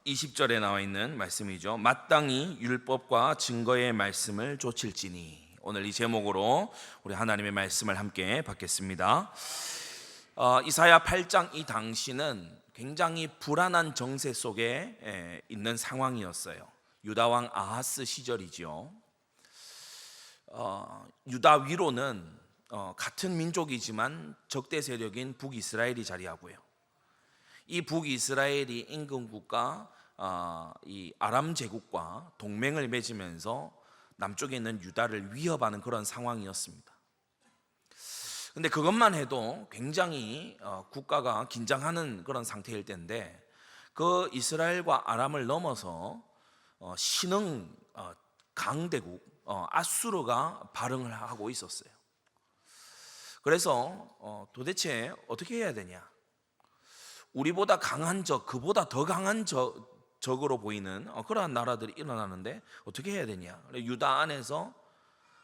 20절에 나와 있는 말씀이죠. 마땅히 율법과 증거의 말씀을 좇을지니. 오늘 이 제목으로 우리 하나님의 말씀을 함께 받겠습니다. 이사야 8장 이 당시는 굉장히 불안한 정세 속에 있는 상황이었어요. 유다왕 아하스 시절이죠. 유다 위로는 같은 민족이지만 적대 세력인 북이스라엘이 자리하고요. 이 북이스라엘이 인근국가 이 아람 제국과 동맹을 맺으면서 남쪽에 있는 유다를 위협하는 그런 상황이었습니다. 근데 그것만 해도 굉장히 국가가 긴장하는 그런 상태일 때인데, 그 이스라엘과 아람을 넘어서 신흥 강대국 아수르가 발흥을 하고 있었어요. 그래서 도대체 어떻게 해야 되냐? 우리보다 강한 적, 그보다 더 강한 적으로 보이는 그러한 나라들이 일어나는데 어떻게 해야 되냐? 유다 안에서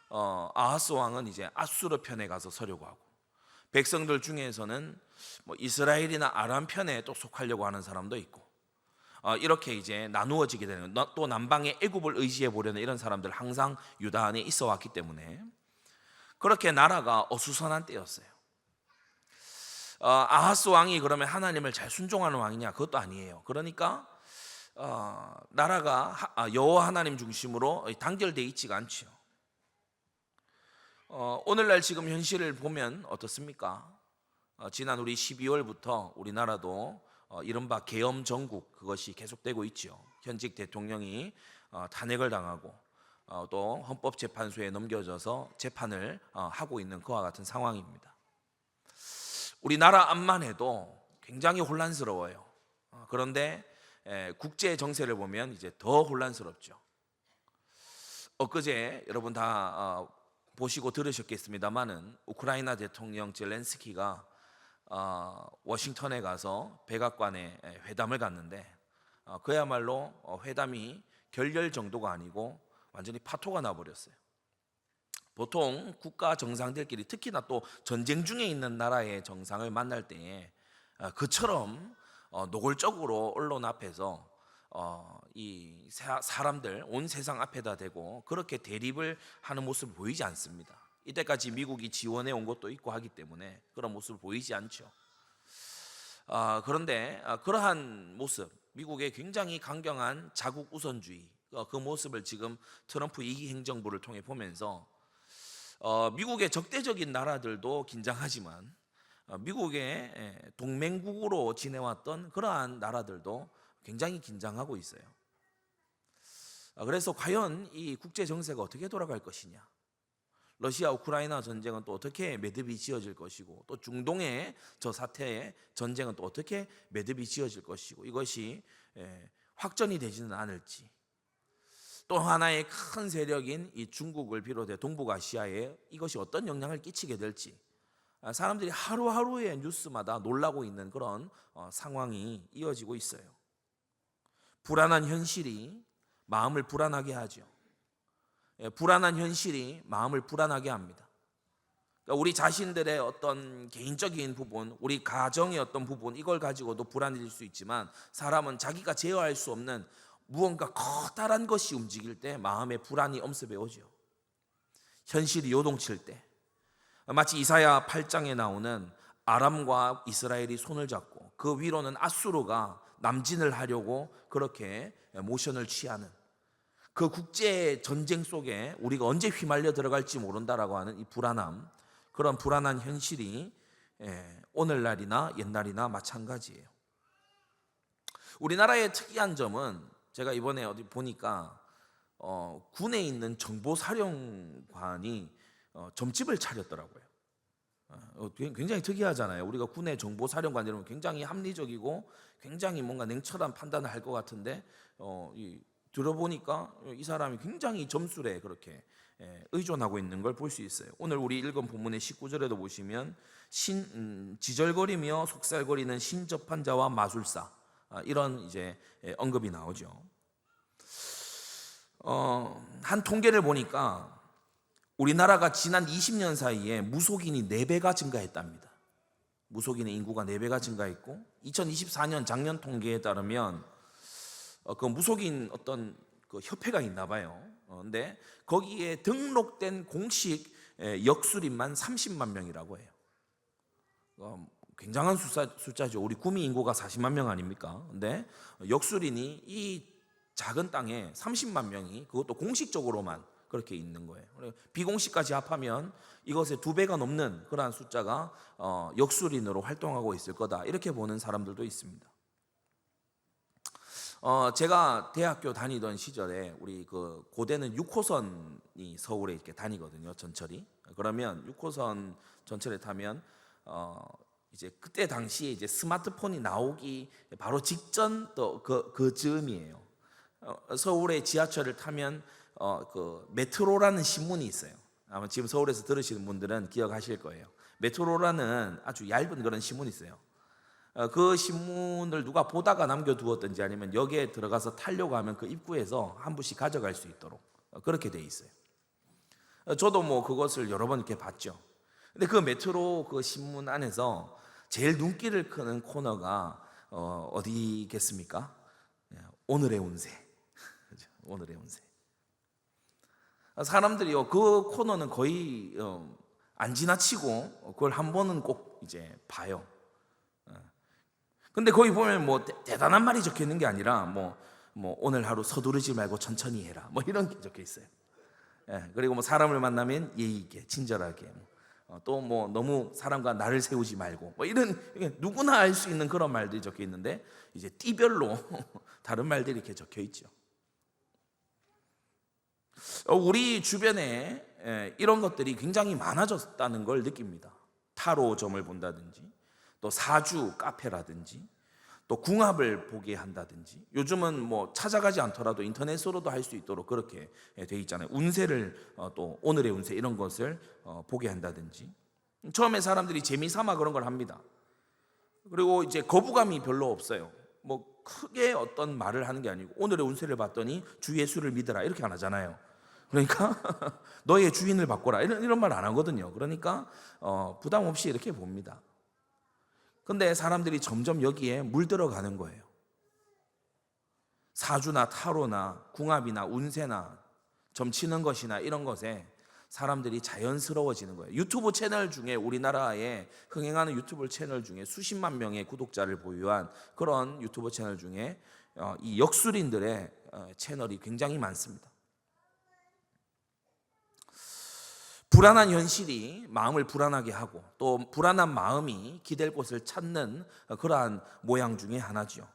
아하스 왕은 이제 아수르 편에 가서 서려고 하고, 백성들 중에서는 뭐 이스라엘이나 아람 편에 또 속하려고 하는 사람도 있고, 이렇게 이제 나누어지게 되는, 또 남방의 애굽을 의지해 보려는 이런 사람들 항상 유다 안에 있어 왔기 때문에 그렇게 나라가 어수선한 때였어요. 아하스 왕이 그러면 하나님을 잘 순종하는 왕이냐? 그것도 아니에요. 그러니까 나라가 여호와 하나님 중심으로 단결되어 있지가 않죠. 오늘날 지금 현실을 보면 어떻습니까? 지난 우리 12월부터 우리나라도 이른바 계엄 정국, 그것이 계속되고 있죠. 현직 대통령이 탄핵을 당하고 또 헌법재판소에 넘겨져서 재판을 하고 있는 그와 같은 상황입니다. 우리나라 앞만 해도 굉장히 혼란스러워요. 그런데 국제 정세를 보면 이제 더 혼란스럽죠. 엊그제 여러분 다 보시고 들으셨겠습니다만은 우크라이나 대통령 젤렌스키가 워싱턴에 가서 백악관에 회담을 갔는데, 그야말로 회담이 결렬 정도가 아니고 완전히 파토가 나버렸어요. 보통 국가 정상들끼리, 특히나 또 전쟁 중에 있는 나라의 정상을 만날 때에 그처럼 노골적으로 언론 앞에서 이 사람들 온 세상 앞에다 대고 그렇게 대립을 하는 모습을 보이지 않습니다. 이때까지 미국이 지원해 온 것도 있고 하기 때문에 그런 모습을 보이지 않죠. 그런데 그러한 모습, 미국의 굉장히 강경한 자국 우선주의, 그 모습을 지금 트럼프 2기 행정부를 통해 보면서 미국의 적대적인 나라들도 긴장하지만 미국의 동맹국으로 지내왔던 그러한 나라들도 굉장히 긴장하고 있어요. 그래서 과연 이 국제 정세가 어떻게 돌아갈 것이냐? 러시아 우크라이나 전쟁은 또 어떻게 매듭이 지어질 것이고, 또 중동의 저 사태의 전쟁은 또 어떻게 매듭이 지어질 것이고, 이것이 확전이 되지는 않을지, 또 하나의 큰 세력인 이 중국을 비롯해 동북아시아에 이것이 어떤 영향을 끼치게 될지, 사람들이 하루하루의 뉴스마다 놀라고 있는 그런 상황이 이어지고 있어요. 불안한 현실이 마음을 불안하게 하죠. 불안한 현실이 마음을 불안하게 합니다. 그러니까 우리 자신들의 어떤 개인적인 부분, 우리 가정의 어떤 부분, 이걸 가지고도 불안해질 수 있지만, 사람은 자기가 제어할 수 없는 무언가 커다란 것이 움직일 때 마음에 불안이 엄습해 오죠. 현실이 요동칠 때, 마치 이사야 8장에 나오는 아람과 이스라엘이 손을 잡고 그 위로는 아수르가 남진을 하려고 그렇게 모션을 취하는 그 국제 전쟁 속에 우리가 언제 휘말려 들어갈지 모른다라고 하는 이 불안함, 그런 불안한 현실이 오늘날이나 옛날이나 마찬가지예요. 우리나라의 특이한 점은, 제가 이번에 어디 보니까 군에 있는 정보사령관이 점집을 차렸더라고요. 굉장히 특이하잖아요. 우리가 군의 정보사령관 이러면 굉장히 합리적이고 굉장히 뭔가 냉철한 판단을 할 것 같은데, 들어보니까 이 사람이 굉장히 점술에 그렇게 의존하고 있는 걸 볼 수 있어요. 오늘 우리 읽은 본문의 19절에도 보시면 지절거리며 속살거리는 신접한 자와 마술사, 이런 이제 언급이 나오죠. 한 통계를 보니까 우리나라가 지난 20년 사이에 무속인이 4배가 증가했답니다. 무속인의 인구가 4배가 증가했고, 2024년 작년 통계에 따르면 그 무속인 어떤 그 협회가 있나 봐요. 근데 거기에 등록된 공식 역술인만 30만 명이라고 해요. 굉장한 숫자죠. 우리 구미 인구가 40만 명 아닙니까? 근데 역술인이 이 작은 땅에 30만 명이 그것도 공식적으로만 그렇게 있는 거예요. 비공식까지 합하면 이것의 2배가 넘는 그러한 숫자가 역술인으로 활동하고 있을 거다, 이렇게 보는 사람들도 있습니다. 제가 대학교 다니던 시절에 우리 그 고대는 6호선이 서울에 이렇게 다니거든요, 전철이. 그러면 6호선 전철에 타면 이제 그때 당시에 이제 스마트폰이 나오기 바로 직전 또 그 즈음이에요. 서울의 지하철을 타면 그 메트로라는 신문이 있어요. 아마 지금 서울에서 들으시는 분들은 기억하실 거예요. 메트로라는 아주 얇은 그런 신문이 있어요. 그 신문을 누가 보다가 남겨두었든지 아니면 역에 들어가서 타려고 하면 그 입구에서 한 부씩 가져갈 수 있도록 그렇게 돼 있어요. 저도 뭐 그것을 여러 번 이렇게 봤죠. 근데 그 메트로 그 신문 안에서 제일 눈길을 끄는 코너가 어디겠습니까? 오늘의 운세. 오늘의 운세. 사람들이요, 그 코너는 거의 안 지나치고 그걸 한 번은 꼭 이제 봐요. 근데 거기 보면 뭐 대단한 말이 적혀 있는 게 아니라 뭐 오늘 하루 서두르지 말고 천천히 해라, 뭐 이런 게 적혀 있어요. 그리고 뭐 사람을 만나면 예의 있게 친절하게, 또 뭐 너무 사람과 나를 세우지 말고, 뭐 이런 누구나 알 수 있는 그런 말들이 적혀 있는데 이제 띠별로 다른 말들이 이렇게 적혀 있죠. 우리 주변에 이런 것들이 굉장히 많아졌다는 걸 느낍니다. 타로점을 본다든지, 또 사주 카페라든지, 또 궁합을 보게 한다든지, 요즘은 뭐 찾아가지 않더라도 인터넷으로도 할 수 있도록 그렇게 돼 있잖아요. 운세를 또 오늘의 운세 이런 것을 보게 한다든지. 처음에 사람들이 재미삼아 그런 걸 합니다. 그리고 이제 거부감이 별로 없어요. 뭐 크게 어떤 말을 하는 게 아니고, 오늘의 운세를 봤더니 주 예수를 믿으라 이렇게 안 하잖아요. 그러니까 너의 주인을 바꿔라 이런 말 안 하거든요. 그러니까 부담 없이 이렇게 봅니다. 근데 사람들이 점점 여기에 물들어가는 거예요. 사주나 타로나 궁합이나 운세나 점치는 것이나 이런 것에 사람들이 자연스러워지는 거예요. 유튜브 채널 중에, 우리나라에 흥행하는 유튜브 채널 중에 수십만 명의 구독자를 보유한 그런 유튜브 채널 중에 이 역술인들의 채널이 굉장히 많습니다. 불안한 현실이 마음을 불안하게 하고, 또 불안한 마음이 기댈 곳을 찾는 그러한 모양 중에 하나죠.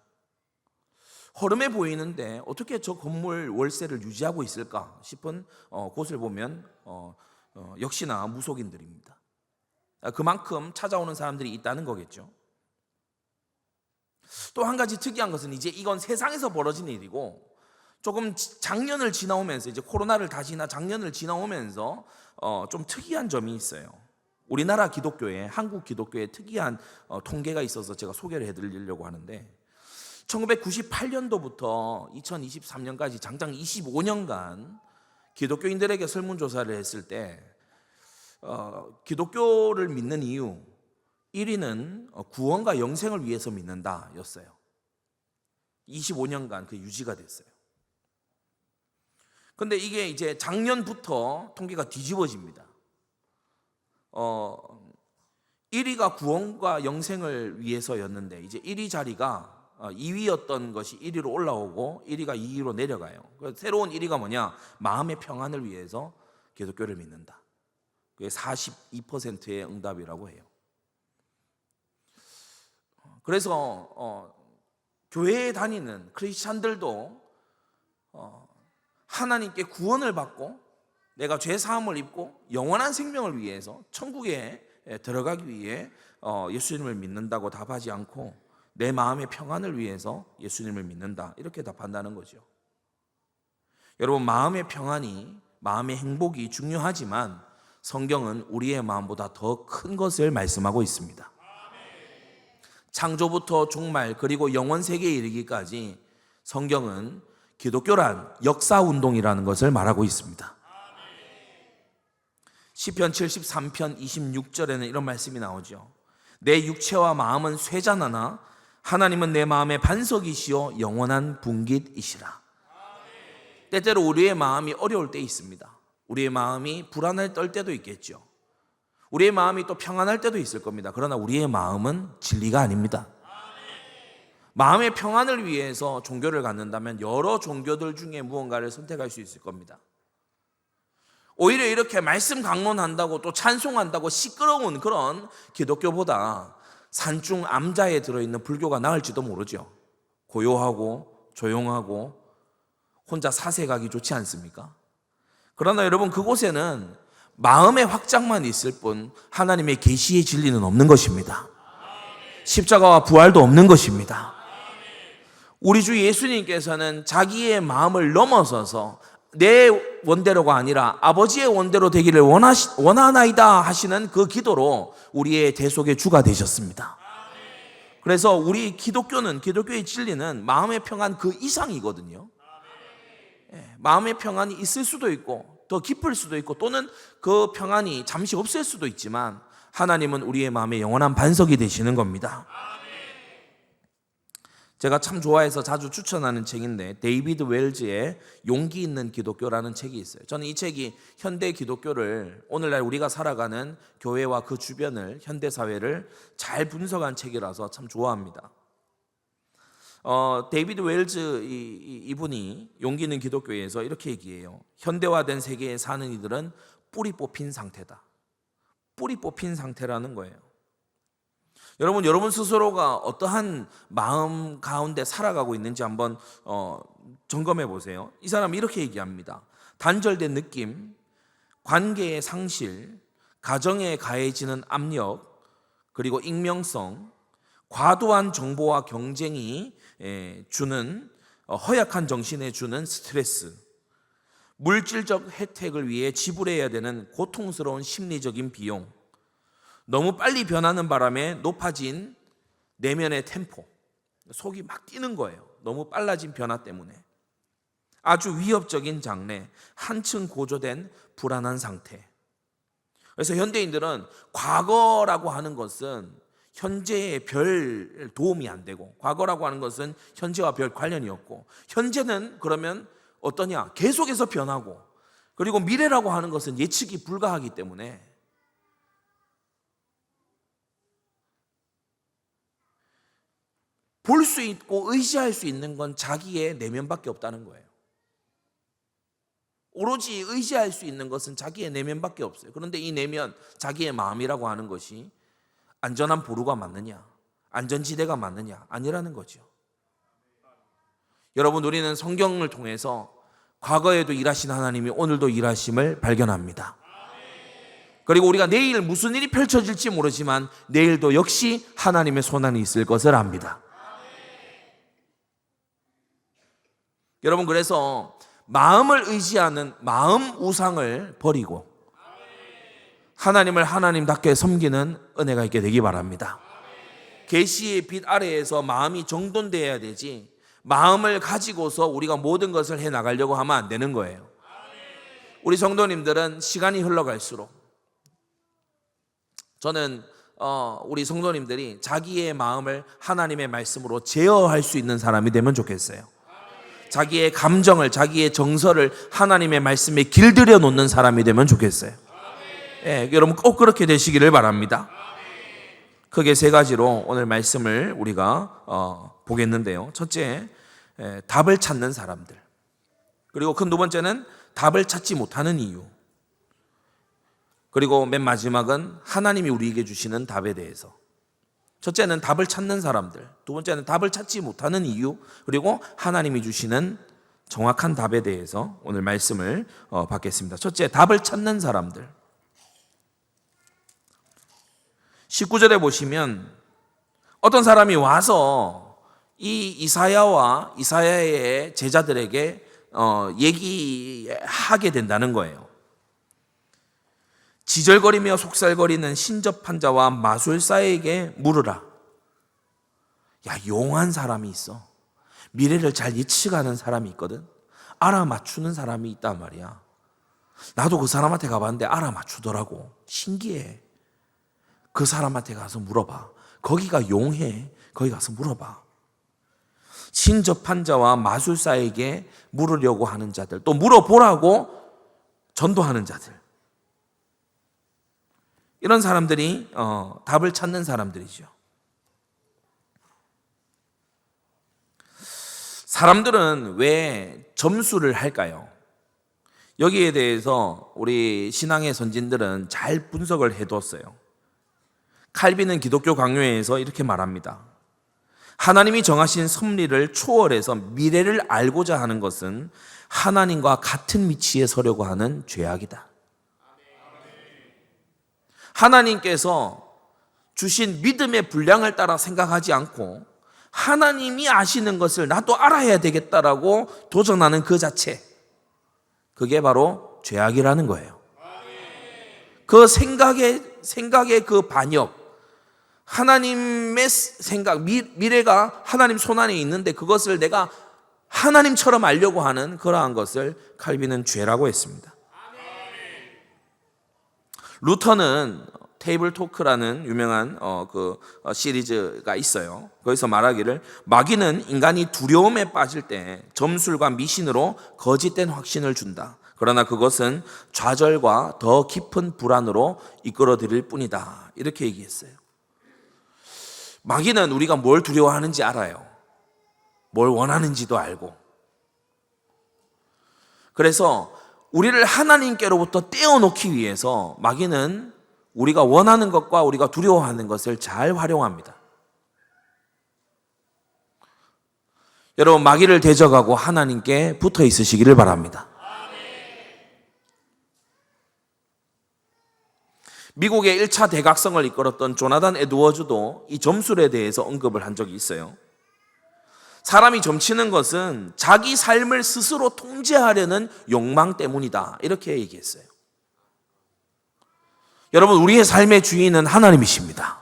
허름해 보이는데 어떻게 저 건물 월세를 유지하고 있을까 싶은 곳을 보면 역시나 무속인들입니다. 그만큼 찾아오는 사람들이 있다는 거겠죠. 또 한 가지 특이한 것은, 이제 이건 세상에서 벌어진 일이고, 조금 작년을 지나오면서, 이제 코로나를 다 지나 작년을 지나오면서 좀 특이한 점이 있어요. 우리나라 기독교에, 한국 기독교에 특이한 통계가 있어서 제가 소개를 해드리려고 하는데, 1998년도부터 2023년까지 장장 25년간 기독교인들에게 설문조사를 했을 때 기독교를 믿는 이유 1위는 구원과 영생을 위해서 믿는다 였어요. 25년간 그 유지가 됐어요. 근데 이게 이제 작년부터 통계가 뒤집어집니다. 1위가 구원과 영생을 위해서였는데, 이제 1위 자리가 2위였던 것이 1위로 올라오고 1위가 2위로 내려가요. 새로운 1위가 뭐냐? 마음의 평안을 위해서 기독교를 믿는다. 그게 42%의 응답이라고 해요. 그래서 교회에 다니는 크리스찬들도 하나님께 구원을 받고 내가 죄 사함을 입고 영원한 생명을 위해서 천국에 들어가기 위해 예수님을 믿는다고 답하지 않고, 내 마음의 평안을 위해서 예수님을 믿는다 이렇게 답한다는 거죠. 여러분, 마음의 평안이, 마음의 행복이 중요하지만 성경은 우리의 마음보다 더 큰 것을 말씀하고 있습니다. 창조부터 종말, 그리고 영원 세계에 이르기까지 성경은 기독교란 역사운동이라는 것을 말하고 있습니다. 시편 73편 26절에는 이런 말씀이 나오죠. 내 육체와 마음은 쇠잔하나 하나님은 내 마음의 반석이시요 영원한 분깃이시라. 때때로 우리의 마음이 어려울 때 있습니다. 우리의 마음이 불안할 때도 있겠죠. 우리의 마음이 또 평안할 때도 있을 겁니다. 그러나 우리의 마음은 진리가 아닙니다. 마음의 평안을 위해서 종교를 갖는다면 여러 종교들 중에 무언가를 선택할 수 있을 겁니다. 오히려 이렇게 말씀 강론한다고 또 찬송한다고 시끄러운 그런 기독교보다 산중 암자에 들어있는 불교가 나을지도 모르죠. 고요하고 조용하고 혼자 사색하기 좋지 않습니까? 그러나 여러분, 그곳에는 마음의 확장만 있을 뿐 하나님의 계시의 진리는 없는 것입니다. 십자가와 부활도 없는 것입니다. 우리 주 예수님께서는 자기의 마음을 넘어서서 내 원대로가 아니라 아버지의 원대로 되기를 원하나이다 하시는 그 기도로 우리의 대속의 주가 되셨습니다. 그래서 우리 기독교의 진리는 마음의 평안 그 이상이거든요. 마음의 평안이 있을 수도 있고 더 깊을 수도 있고 또는 그 평안이 잠시 없을 수도 있지만 하나님은 우리의 마음의 영원한 반석이 되시는 겁니다. 제가 참 좋아해서 자주 추천하는 책인데 데이비드 웰즈의 용기 있는 기독교라는 책이 있어요. 저는 이 책이 현대 기독교를, 오늘날 우리가 살아가는 교회와 그 주변을, 현대 사회를 잘 분석한 책이라서 참 좋아합니다. 데이비드 웰즈 이분이 용기 있는 기독교에서 이렇게 얘기해요. 현대화된 세계에 사는 이들은 뿌리 뽑힌 상태다. 뿌리 뽑힌 상태라는 거예요. 여러분 스스로가 어떠한 마음 가운데 살아가고 있는지 한번 점검해 보세요. 이 사람이 이렇게 얘기합니다. 단절된 느낌, 관계의 상실, 가정에 가해지는 압력, 그리고 익명성, 과도한 정보와 경쟁이 주는 허약한 정신에 주는 스트레스, 물질적 혜택을 위해 지불해야 되는 고통스러운 심리적인 비용, 너무 빨리 변하는 바람에 높아진 내면의 템포, 속이 막 뛰는 거예요. 너무 빨라진 변화 때문에. 아주 위협적인 장래, 한층 고조된 불안한 상태. 그래서 현대인들은 과거라고 하는 것은 현재에 별 도움이 안 되고, 과거라고 하는 것은 현재와 별 관련이 없고, 현재는 그러면 어떠냐? 계속해서 변하고, 그리고 미래라고 하는 것은 예측이 불가하기 때문에 볼 수 있고 의지할 수 있는 건 자기의 내면밖에 없다는 거예요. 오로지 의지할 수 있는 것은 자기의 내면밖에 없어요. 그런데 이 내면, 자기의 마음이라고 하는 것이 안전한 보루가 맞느냐, 안전지대가 맞느냐, 아니라는 거죠. 여러분, 우리는 성경을 통해서 과거에도 일하신 하나님이 오늘도 일하심을 발견합니다. 그리고 우리가 내일 무슨 일이 펼쳐질지 모르지만 내일도 역시 하나님의 손안이 있을 것을 압니다. 여러분, 그래서 마음을 의지하는 마음 우상을 버리고 하나님을 하나님답게 섬기는 은혜가 있게 되기 바랍니다. 계시의 빛 아래에서 마음이 정돈되어야 되지, 마음을 가지고서 우리가 모든 것을 해나가려고 하면 안 되는 거예요. 우리 성도님들은 시간이 흘러갈수록, 저는 우리 성도님들이 자기의 마음을 하나님의 말씀으로 제어할 수 있는 사람이 되면 좋겠어요. 자기의 감정을, 자기의 정서를 하나님의 말씀에 길들여 놓는 사람이 되면 좋겠어요. 여러분 꼭 그렇게 되시기를 바랍니다. 크게 세 가지로 오늘 말씀을 우리가 보겠는데요. 첫째, 답을 찾는 사람들. 그리고 큰 두 번째는 답을 찾지 못하는 이유. 그리고 맨 마지막은 하나님이 우리에게 주시는 답에 대해서. 첫째는 답을 찾는 사람들, 두 번째는 답을 찾지 못하는 이유, 그리고 하나님이 주시는 정확한 답에 대해서 오늘 말씀을 받겠습니다. 첫째, 답을 찾는 사람들. 19절에 보시면 어떤 사람이 와서 이 이사야와 이사야의 제자들에게 얘기하게 된다는 거예요. 지절거리며 속살거리는 신접한 자와 마술사에게 물으라. 야, 용한 사람이 있어. 미래를 잘 예측하는 사람이 있거든. 알아맞추는 사람이 있단 말이야. 나도 그 사람한테 가봤는데 알아맞추더라고. 신기해. 그 사람한테 가서 물어봐. 거기가 용해. 거기 가서 물어봐. 신접한 자와 마술사에게 물으려고 하는 자들, 또 물어보라고 전도하는 자들, 이런 사람들이 답을 찾는 사람들이죠. 사람들은 왜 점수를 할까요? 여기에 대해서 우리 신앙의 선진들은 잘 분석을 해뒀어요. 칼빈은 기독교 강요에서 이렇게 말합니다. 하나님이 정하신 섭리를 초월해서 미래를 알고자 하는 것은 하나님과 같은 위치에 서려고 하는 죄악이다. 하나님께서 주신 믿음의 분량을 따라 생각하지 않고 하나님이 아시는 것을 나도 알아야 되겠다라고 도전하는 그 자체, 그게 바로 죄악이라는 거예요. 그 생각의 그 반역, 하나님의 생각, 미래가 하나님 손안에 있는데 그것을 내가 하나님처럼 알려고 하는 그러한 것을 칼빈은 죄라고 했습니다. 루터는 테이블 토크라는 유명한 시리즈가 있어요. 거기서 말하기를, 마귀는 인간이 두려움에 빠질 때 점술과 미신으로 거짓된 확신을 준다. 그러나 그것은 좌절과 더 깊은 불안으로 이끌어들일 뿐이다. 이렇게 얘기했어요. 마귀는 우리가 뭘 두려워하는지 알아요. 뭘 원하는지도 알고. 그래서 우리를 하나님께로부터 떼어놓기 위해서 마귀는 우리가 원하는 것과 우리가 두려워하는 것을 잘 활용합니다. 여러분, 마귀를 대적하고 하나님께 붙어 있으시기를 바랍니다. 미국의 1차 대각성을 이끌었던 조나단 에드워즈도 이 점술에 대해서 언급을 한 적이 있어요. 사람이 점치는 것은 자기 삶을 스스로 통제하려는 욕망 때문이다, 이렇게 얘기했어요. 여러분, 우리의 삶의 주인은 하나님이십니다.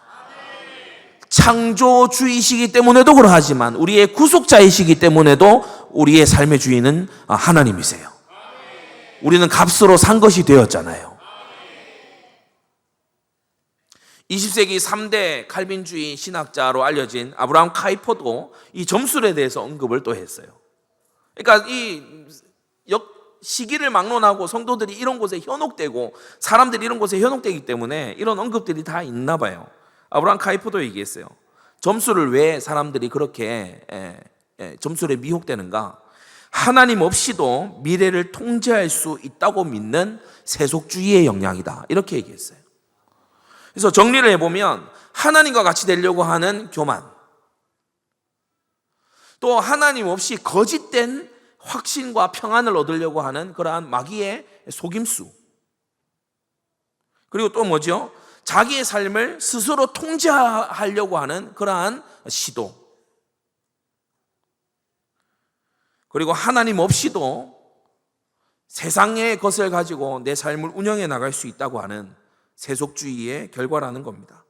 창조주이시기 때문에도 그러하지만 우리의 구속자이시기 때문에도 우리의 삶의 주인은 하나님이세요. 우리는 값으로 산 것이 되었잖아요. 20세기 3대 칼빈주의 신학자로 알려진 아브라함 카이퍼도 이 점술에 대해서 언급을 또 했어요. 그러니까 이 시기를 막론하고 성도들이 이런 곳에 현혹되고 사람들이 이런 곳에 현혹되기 때문에 이런 언급들이 다 있나 봐요. 아브라함 카이퍼도 얘기했어요. 점술을 왜 사람들이 그렇게 점술에 미혹되는가? 하나님 없이도 미래를 통제할 수 있다고 믿는 세속주의의 영향이다, 이렇게 얘기했어요. 그래서 정리를 해보면 하나님과 같이 되려고 하는 교만, 또 하나님 없이 거짓된 확신과 평안을 얻으려고 하는 그러한 마귀의 속임수, 그리고 또 뭐죠? 자기의 삶을 스스로 통제하려고 하는 그러한 시도, 그리고 하나님 없이도 세상의 것을 가지고 내 삶을 운영해 나갈 수 있다고 하는 세속주의의 결과라는 겁니다.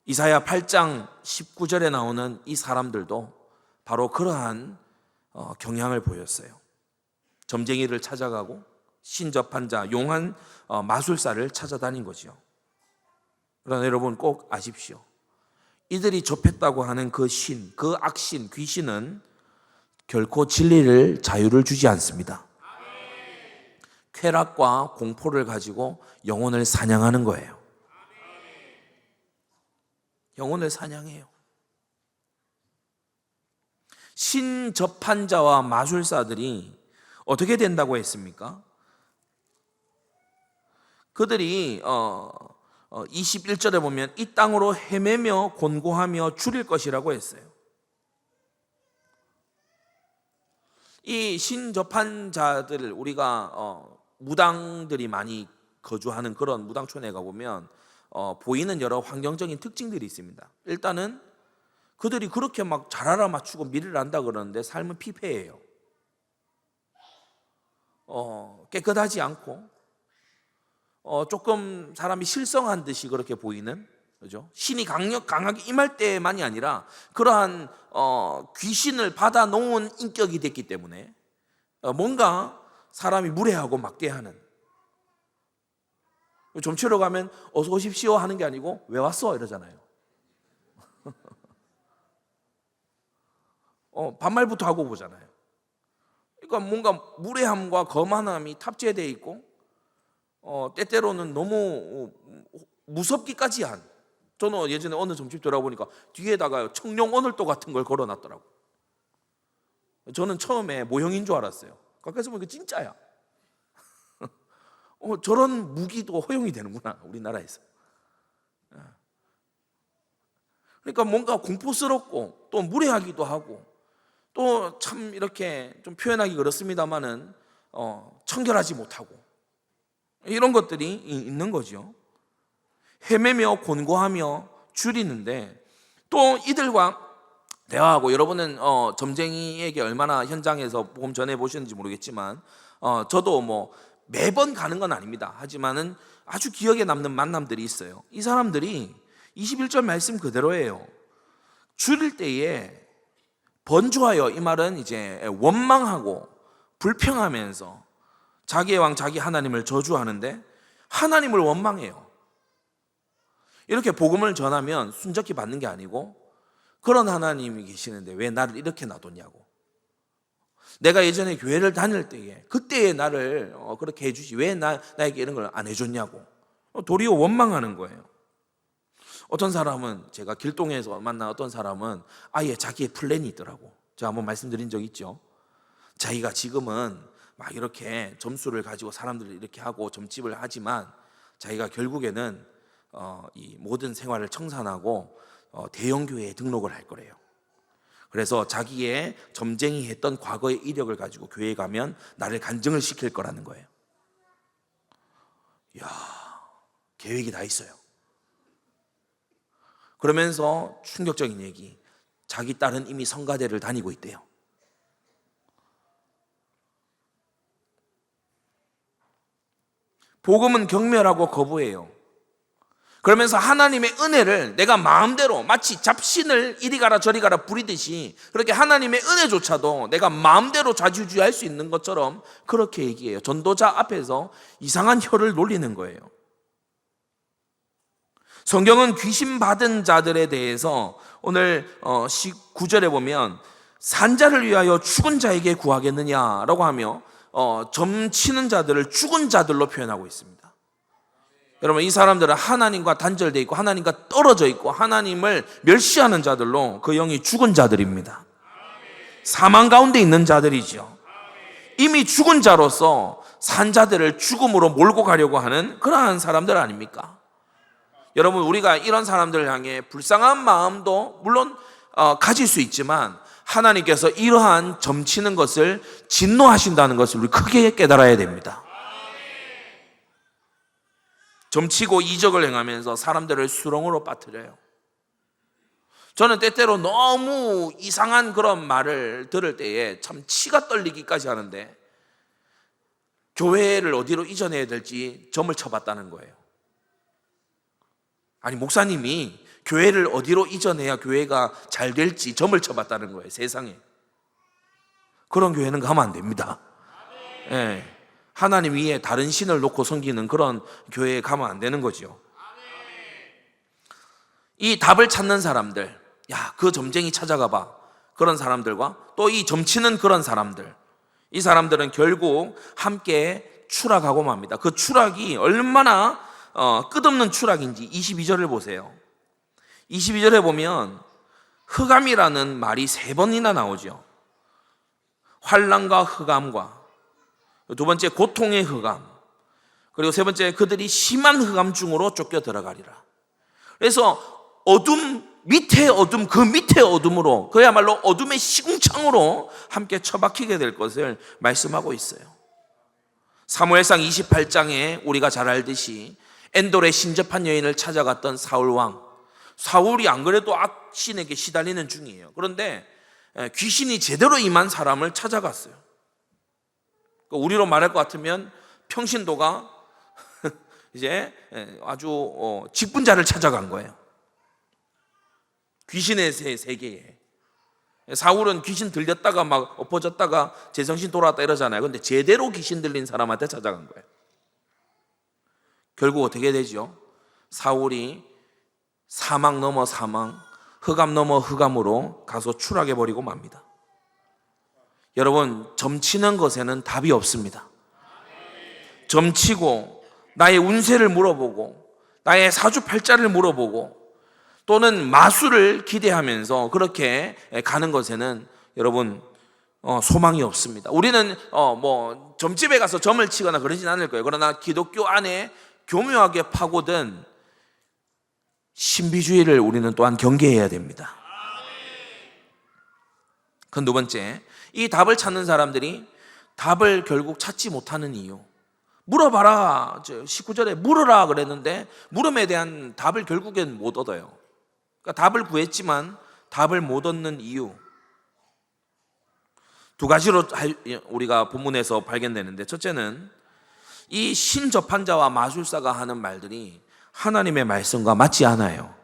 이사야 8장 19절에 나오는 이 사람들도 바로 그러한 경향을 보였어요. 점쟁이를 찾아가고 신접한 자, 용한 마술사를 찾아다닌 거죠. 그러나 여러분 꼭 아십시오. 이들이 접했다고 하는 그 신, 그 악신, 귀신은 결코 진리를, 자유를 주지 않습니다. 쾌락과 공포를 가지고 영혼을 사냥하는 거예요. 영혼을 사냥해요. 신접한 자와 마술사들이 어떻게 된다고 했습니까? 그들이 21절에 보면 이 땅으로 헤매며 곤고하며 줄일 것이라고 했어요. 이 신접한 자들, 우리가 무당들이 많이 거주하는 그런 무당촌에 가보면 보이는 여러 환경적인 특징들이 있습니다. 일단은 그들이 그렇게 막 잘 알아맞추고 미래를 안다 그러는데 삶은 피폐해요. 깨끗하지 않고 조금 사람이 실성한 듯이 그렇게 보이는, 그죠? 신이 강하게 임할 때만이 아니라 그러한 귀신을 받아 놓은 인격이 됐기 때문에 뭔가 사람이 무례하고 막대하는, 점치러 가면 어서 오십시오 하는 게 아니고 왜 왔어 이러잖아요. 반말부터 하고 보잖아요. 그러니까 뭔가 무례함과 거만함이 탑재되어 있고 때때로는 너무 무섭기까지 한, 저는 예전에 어느 점집 들어보니까 뒤에다가 청룡 오늘도 같은 걸 걸어놨더라고. 저는 처음에 모형인 줄 알았어요. 가까이서 보니까 진짜야. 저런 무기도 허용이 되는구나, 우리나라에서. 그러니까 뭔가 공포스럽고 또 무례하기도 하고 또 참 이렇게 좀 표현하기 그렇습니다만은 청결하지 못하고 이런 것들이 있는 거죠. 헤매며 곤고하며 줄이는데 또 이들과 대화하고, 여러분은 점쟁이에게 얼마나 현장에서 복음 전해 보셨는지 모르겠지만 저도 뭐 매번 가는 건 아닙니다. 하지만은 아주 기억에 남는 만남들이 있어요. 이 사람들이 21절 말씀 그대로예요. 줄일 때에 번주하여, 이 말은 이제 원망하고 불평하면서 자기의 왕 자기 하나님을 저주하는데 하나님을 원망해요. 이렇게 복음을 전하면 순적히 받는 게 아니고, 그런 하나님이 계시는데 왜 나를 이렇게 놔뒀냐고. 내가 예전에 교회를 다닐 때에 그때에 나를 그렇게 해주지 왜 나에게 이런 걸 안 해줬냐고 도리어 원망하는 거예요. 어떤 사람은, 제가 길동에서 만난 어떤 사람은 아예 자기의 플랜이 있더라고. 제가 한번 말씀드린 적 있죠. 자기가 지금은 막 이렇게 점수를 가지고 사람들을 이렇게 하고 점집을 하지만 자기가 결국에는 이 모든 생활을 청산하고 대형 교회에 등록을 할 거래요. 그래서 자기의 점쟁이 했던 과거의 이력을 가지고 교회에 가면 나를 간증을 시킬 거라는 거예요. 이야, 계획이 다 있어요. 그러면서 충격적인 얘기, 자기 딸은 이미 성가대를 다니고 있대요. 복음은 경멸하고 거부해요. 그러면서 하나님의 은혜를 내가 마음대로 마치 잡신을 이리 가라 저리 가라 부리듯이 그렇게 하나님의 은혜조차도 내가 마음대로 좌지우지할 수 있는 것처럼 그렇게 얘기해요. 전도자 앞에서 이상한 혀를 놀리는 거예요. 성경은 귀신 받은 자들에 대해서 오늘 19절에 보면 산자를 위하여 죽은 자에게 구하겠느냐라고 하며 점치는 자들을 죽은 자들로 표현하고 있습니다. 여러분, 이 사람들은 하나님과 단절되어 있고 하나님과 떨어져 있고 하나님을 멸시하는 자들로 그 영이 죽은 자들입니다. 사망 가운데 있는 자들이죠. 이미 죽은 자로서 산 자들을 죽음으로 몰고 가려고 하는 그러한 사람들 아닙니까? 여러분, 우리가 이런 사람들을 향해 불쌍한 마음도 물론 가질 수 있지만 하나님께서 이러한 점치는 것을 진노하신다는 것을 우리 크게 깨달아야 됩니다. 점치고 이적을 행하면서 사람들을 수렁으로 빠뜨려요. 저는 때때로 너무 이상한 그런 말을 들을 때에 참 치가 떨리기까지 하는데 교회를 어디로 이전해야 될지 점을 쳐봤다는 거예요. 아니, 목사님이 교회를 어디로 이전해야 교회가 잘 될지 점을 쳐봤다는 거예요. 세상에. 그런 교회는 가면 안 됩니다. 예. 하나님 위에 다른 신을 놓고 섬기는 그런 교회에 가면 안 되는 거죠. 이 답을 찾는 사람들, 야, 그 점쟁이 찾아가 봐. 그런 사람들과 또 이 점치는 그런 사람들, 이 사람들은 결국 함께 추락하고 맙니다. 그 추락이 얼마나 끝없는 추락인지 22절을 보세요. 22절에 보면 흑암이라는 말이 3번이나 나오죠. 환난과 흑암과, 두 번째 고통의 흑암, 그리고 세 번째 그들이 심한 흑암 중으로 쫓겨 들어가리라. 그래서 어둠 밑에 어둠, 그 밑에 어둠으로, 그야말로 어둠의 시궁창으로 함께 처박히게 될 것을 말씀하고 있어요. 사무엘상 28장에 우리가 잘 알듯이 엔돌의 신접한 여인을 찾아갔던 사울왕, 사울이 안 그래도 악신에게 시달리는 중이에요. 그런데 귀신이 제대로 임한 사람을 찾아갔어요. 우리로 말할 것 같으면 평신도가 이제 아주 직분자를 찾아간 거예요. 귀신의 세계에. 사울은 귀신 들렸다가 막 엎어졌다가 제정신 돌아왔다 이러잖아요. 근데 제대로 귀신 들린 사람한테 찾아간 거예요. 결국 어떻게 되죠? 사울이 사망 넘어 사망, 흑암 넘어 흑암으로 가서 추락해버리고 맙니다. 여러분, 점치는 것에는 답이 없습니다. 점치고 나의 운세를 물어보고 나의 사주팔자를 물어보고 또는 마술을 기대하면서 그렇게 가는 것에는 여러분 소망이 없습니다. 우리는 뭐 점집에 가서 점을 치거나 그러진 않을 거예요. 그러나 기독교 안에 교묘하게 파고든 신비주의를 우리는 또한 경계해야 됩니다. 그 두 번째, 이 답을 찾는 사람들이 답을 결국 찾지 못하는 이유. 물어봐라, 19절에 물으라 그랬는데 물음에 대한 답을 결국엔 못 얻어요. 그러니까 답을 구했지만 답을 못 얻는 이유 두 가지로 우리가 본문에서 발견되는데, 첫째는 이 신접한자와 마술사가 하는 말들이 하나님의 말씀과 맞지 않아요.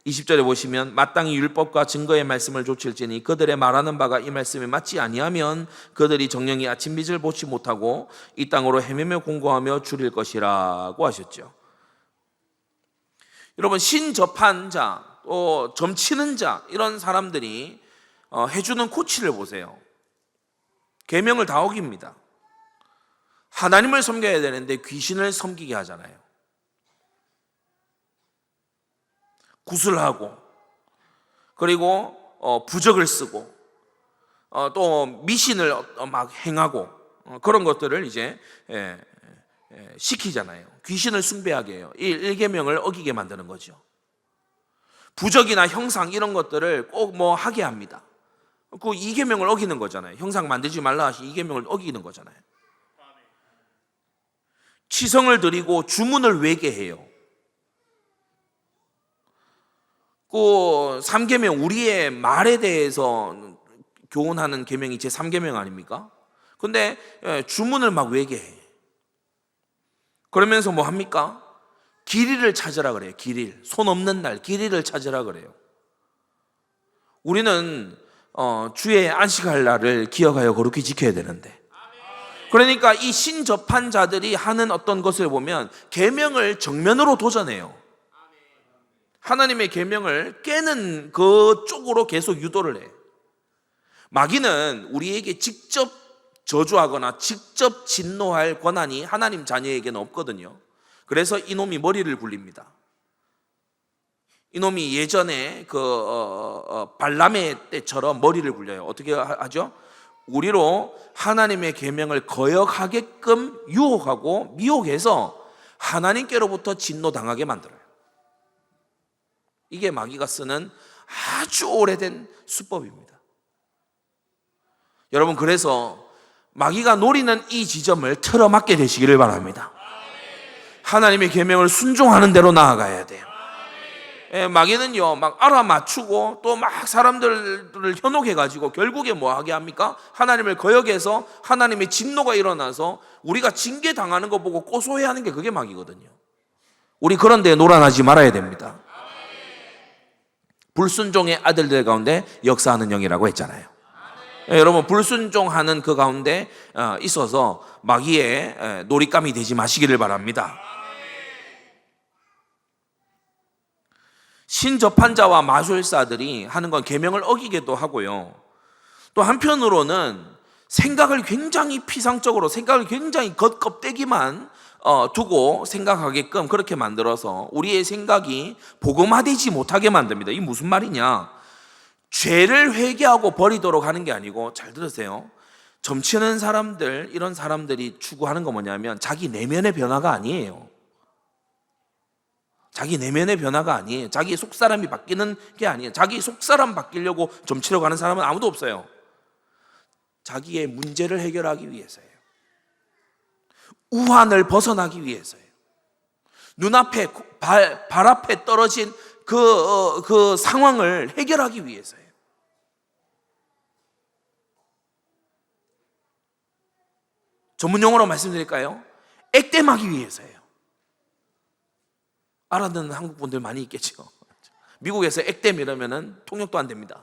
20절에 보시면 마땅히 율법과 증거의 말씀을 좇을지니 그들의 말하는 바가 이 말씀에 맞지 아니하면 그들이 정령이 아침빛을 보지 못하고 이 땅으로 헤매며 공고하며 줄일 것이라고 하셨죠. 여러분, 신접한 자, 또 점치는 자, 이런 사람들이 해주는 코치를 보세요. 계명을 다 어깁니다. 하나님을 섬겨야 되는데 귀신을 섬기게 하잖아요. 구슬하고, 그리고 부적을 쓰고, 또 미신을 막 행하고, 그런 것들을 이제 시키잖아요. 귀신을 숭배하게 해요. 이 일계명을 어기게 만드는 거죠. 부적이나 형상 이런 것들을 꼭 뭐 하게 합니다. 그 이계명을 어기는 거잖아요. 형상 만들지 말라 하시 이계명을 어기는 거잖아요. 치성을 드리고 주문을 외게 해요. 그 3계명, 우리의 말에 대해서 교훈하는 계명이 제 3계명 아닙니까? 근데 주문을 막 외게 해. 그러면서 뭐 합니까? 길이를 찾으라 그래요. 길이. 손 없는 날 길이를 찾으라 그래요. 우리는 주의 안식할 날을 기억하여 거룩히 지켜야 되는데, 그러니까 이 신접한 자들이 하는 어떤 것을 보면 계명을 정면으로 도전해요. 하나님의 계명을 깨는 그쪽으로 계속 유도를 해. 마귀는 우리에게 직접 저주하거나 직접 진노할 권한이 하나님 자녀에게는 없거든요. 그래서 이놈이 머리를 굴립니다. 이놈이 예전에 발람의 때처럼 머리를 굴려요. 어떻게 하죠? 우리로 하나님의 계명을 거역하게끔 유혹하고 미혹해서 하나님께로부터 진노당하게 만들어요. 이게 마귀가 쓰는 아주 오래된 수법입니다. 여러분, 그래서 마귀가 노리는 이 지점을 틀어막게 되시기를 바랍니다. 하나님의 계명을 순종하는 대로 나아가야 돼요. 마귀는요, 막 알아맞추고 또 막 사람들을 현혹해가지고 결국에 뭐 하게 합니까? 하나님을 거역해서 하나님의 진노가 일어나서 우리가 징계당하는 거 보고 고소해하는 게 그게 마귀거든요. 우리 그런 데 놀아나지 말아야 됩니다. 불순종의 아들들 가운데 역사하는 영이라고 했잖아요. 여러분, 불순종하는 그 가운데 있어서 마귀의 놀잇감이 되지 마시기를 바랍니다. 신접한 자와 마술사들이 하는 건 계명을 어기기도 하고요. 또 한편으로는 생각을 굉장히 피상적으로, 생각을 굉장히 겉껍데기만 두고 생각하게끔 그렇게 만들어서 우리의 생각이 복음화되지 못하게 만듭니다. 이게 무슨 말이냐? 죄를 회개하고 버리도록 하는 게 아니고, 잘 들으세요. 점치는 사람들, 이런 사람들이 추구하는 건 뭐냐면 자기 내면의 변화가 아니에요. 자기 내면의 변화가 아니에요. 자기 속사람이 바뀌는 게 아니에요. 자기 속사람 바뀌려고 점치러 가는 사람은 아무도 없어요. 자기의 문제를 해결하기 위해서예요. 우환을 벗어나기 위해서예요. 눈앞에, 발 앞에 떨어진 그 상황을 해결하기 위해서예요. 전문용어로 말씀드릴까요? 액땜하기 위해서예요. 알아듣는 한국 분들 많이 있겠죠. 미국에서 액땜 이러면은 통역도 안 됩니다.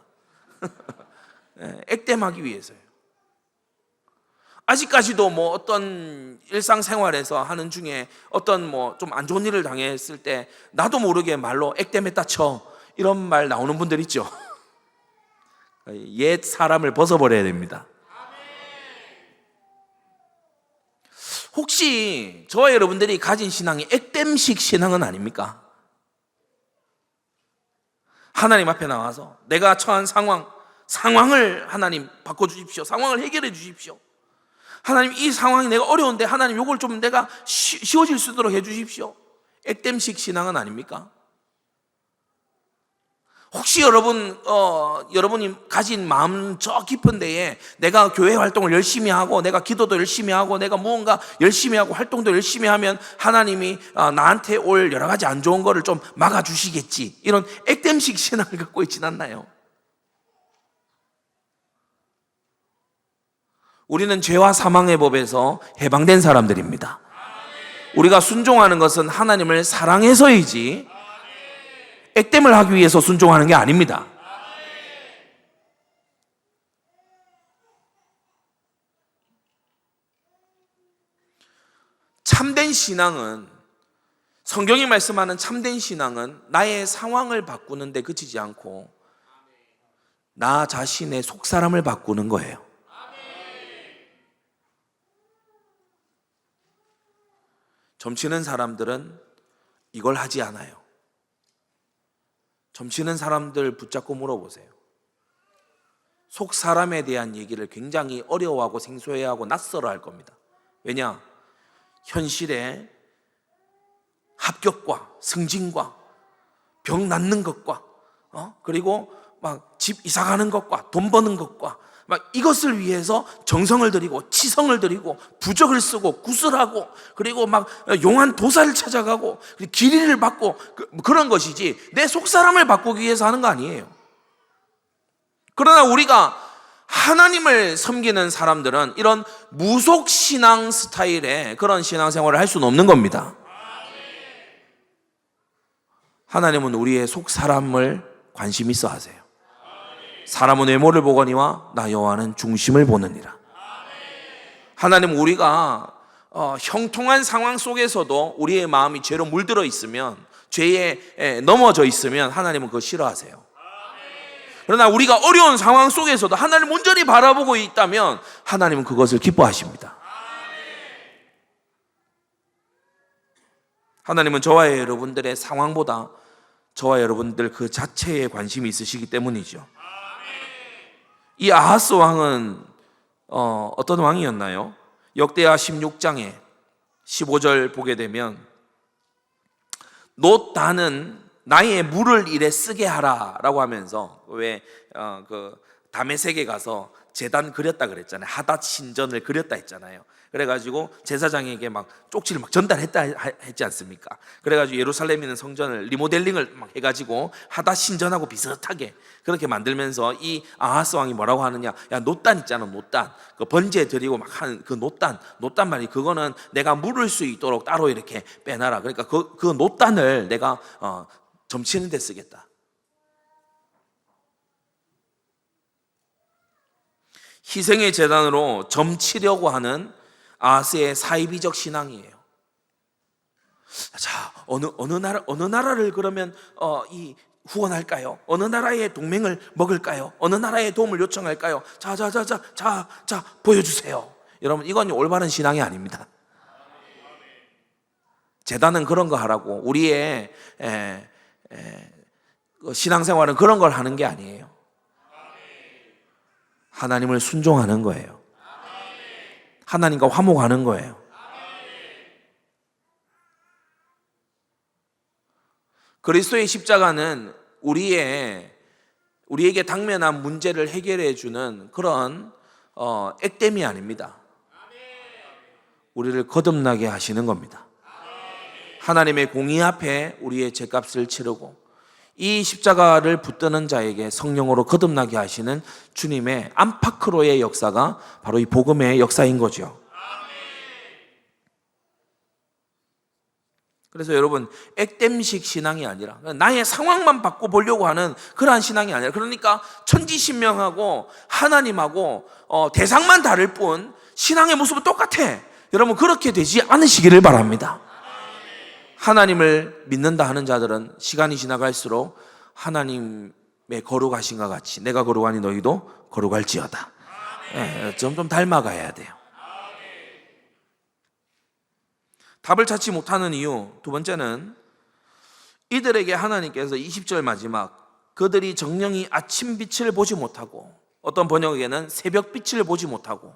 액땜하기 위해서예요. 아직까지도 뭐 어떤 일상생활에서 하는 중에 어떤 뭐 좀 안 좋은 일을 당했을 때 나도 모르게 말로 액땜했다 쳐, 이런 말 나오는 분들 있죠. 옛 사람을 벗어버려야 됩니다. 혹시 저와 여러분들이 가진 신앙이 액땜식 신앙은 아닙니까? 하나님 앞에 나와서 내가 처한 상황을 하나님 바꿔주십시오. 상황을 해결해 주십시오. 하나님, 이 상황이 내가 어려운데 하나님 요걸 좀 내가 쉬워질 수 있도록 해 주십시오. 액땜식 신앙은 아닙니까? 혹시 여러분이 가진 마음 저 깊은 데에 내가 교회 활동을 열심히 하고 내가 기도도 열심히 하고 내가 무언가 열심히 하고 활동도 열심히 하면 하나님이 나한테 올 여러 가지 안 좋은 거를 좀 막아주시겠지, 이런 액땜식 신앙을 갖고 있진 않나요? 우리는 죄와 사망의 법에서 해방된 사람들입니다. 우리가 순종하는 것은 하나님을 사랑해서이지 액땜을 하기 위해서 순종하는 게 아닙니다. 참된 신앙은, 성경이 말씀하는 참된 신앙은 나의 상황을 바꾸는 데 그치지 않고 나 자신의 속사람을 바꾸는 거예요. 점치는 사람들은 이걸 하지 않아요. 점치는 사람들 붙잡고 물어보세요. 속 사람에 대한 얘기를 굉장히 어려워하고 생소해하고 낯설어 할 겁니다. 왜냐? 현실에 합격과 승진과 병 낫는 것과 그리고 막 집 이사 가는 것과 돈 버는 것과 막 이것을 위해서 정성을 들이고 치성을 들이고 부적을 쓰고 구슬하고 그리고 막 용한 도사를 찾아가고 기리를 받고 그런 것이지 내 속사람을 바꾸기 위해서 하는 거 아니에요. 그러나 우리가 하나님을 섬기는 사람들은 이런 무속신앙 스타일의 그런 신앙생활을 할 수는 없는 겁니다. 하나님은 우리의 속사람을 관심 있어 하세요. 사람은 외모를 보거니와 나 여호와는 중심을 보느니라. 하나님, 우리가 형통한 상황 속에서도 우리의 마음이 죄로 물들어 있으면, 죄에 넘어져 있으면 하나님은 그거 싫어하세요. 그러나 우리가 어려운 상황 속에서도 하나님을 온전히 바라보고 있다면 하나님은 그것을 기뻐하십니다. 하나님은 저와 여러분들의 상황보다 저와 여러분들 그 자체에 관심이 있으시기 때문이죠. 이 아하스 왕은 어떤 왕이었나요? 역대하 16장에 15절 보게 되면 놋다는 나의 물을 이래 쓰게 하라라고 하면서, 왜 다메섹에 가서 제단 그렸다 그랬잖아요. 하닷 신전을 그렸다 했잖아요. 그래가지고 제사장에게 막 쪽지를 막 전달했다 했지 않습니까? 그래가지고 예루살렘에 있는 성전을 리모델링을 막 해가지고 하닷 신전하고 비슷하게 그렇게 만들면서 이 아하스 왕이 뭐라고 하느냐? 야, 놋단 있잖아, 놋단. 그 번제 드리고 막 한 그 놋단 말이, 그거는 내가 물을 수 있도록 따로 이렇게 빼놔라. 그러니까 그 놋단을 내가 점치는 데 쓰겠다. 희생의 제단으로 점치려고 하는 아하스의 사이비적 신앙이에요. 자, 어느 나라를 그러면 후원할까요? 어느 나라의 동맹을 먹을까요? 어느 나라의 도움을 요청할까요? 자, 보여주세요. 여러분, 이건 올바른 신앙이 아닙니다. 제단은 그런 거 하라고, 우리의 신앙생활은 그런 걸 하는 게 아니에요. 하나님을 순종하는 거예요. 하나님과 화목하는 거예요. 그리스도의 십자가는 우리에게 당면한 문제를 해결해 주는 그런 액땜이 아닙니다. 우리를 거듭나게 하시는 겁니다. 하나님의 공의 앞에 우리의 죄값을 치르고 이 십자가를 붙드는 자에게 성령으로 거듭나게 하시는 주님의 안팎으로의 역사가 바로 이 복음의 역사인 거죠. 그래서 여러분, 액땜식 신앙이 아니라 나의 상황만 바꿔보려고 하는 그러한 신앙이 아니라, 그러니까 천지신명하고 하나님하고 대상만 다를 뿐 신앙의 모습은 똑같아. 여러분, 그렇게 되지 않으시기를 바랍니다. 하나님을 믿는다 하는 자들은 시간이 지나갈수록 하나님 거룩하신가 같이 내가 거룩하니 너희도 거룩할지어다. 좀 닮아가야 돼요. 답을 찾지 못하는 이유 두 번째는 이들에게 하나님께서 20절 마지막 그들이 정령이 아침빛을 보지 못하고 어떤 번역에는 새벽빛을 보지 못하고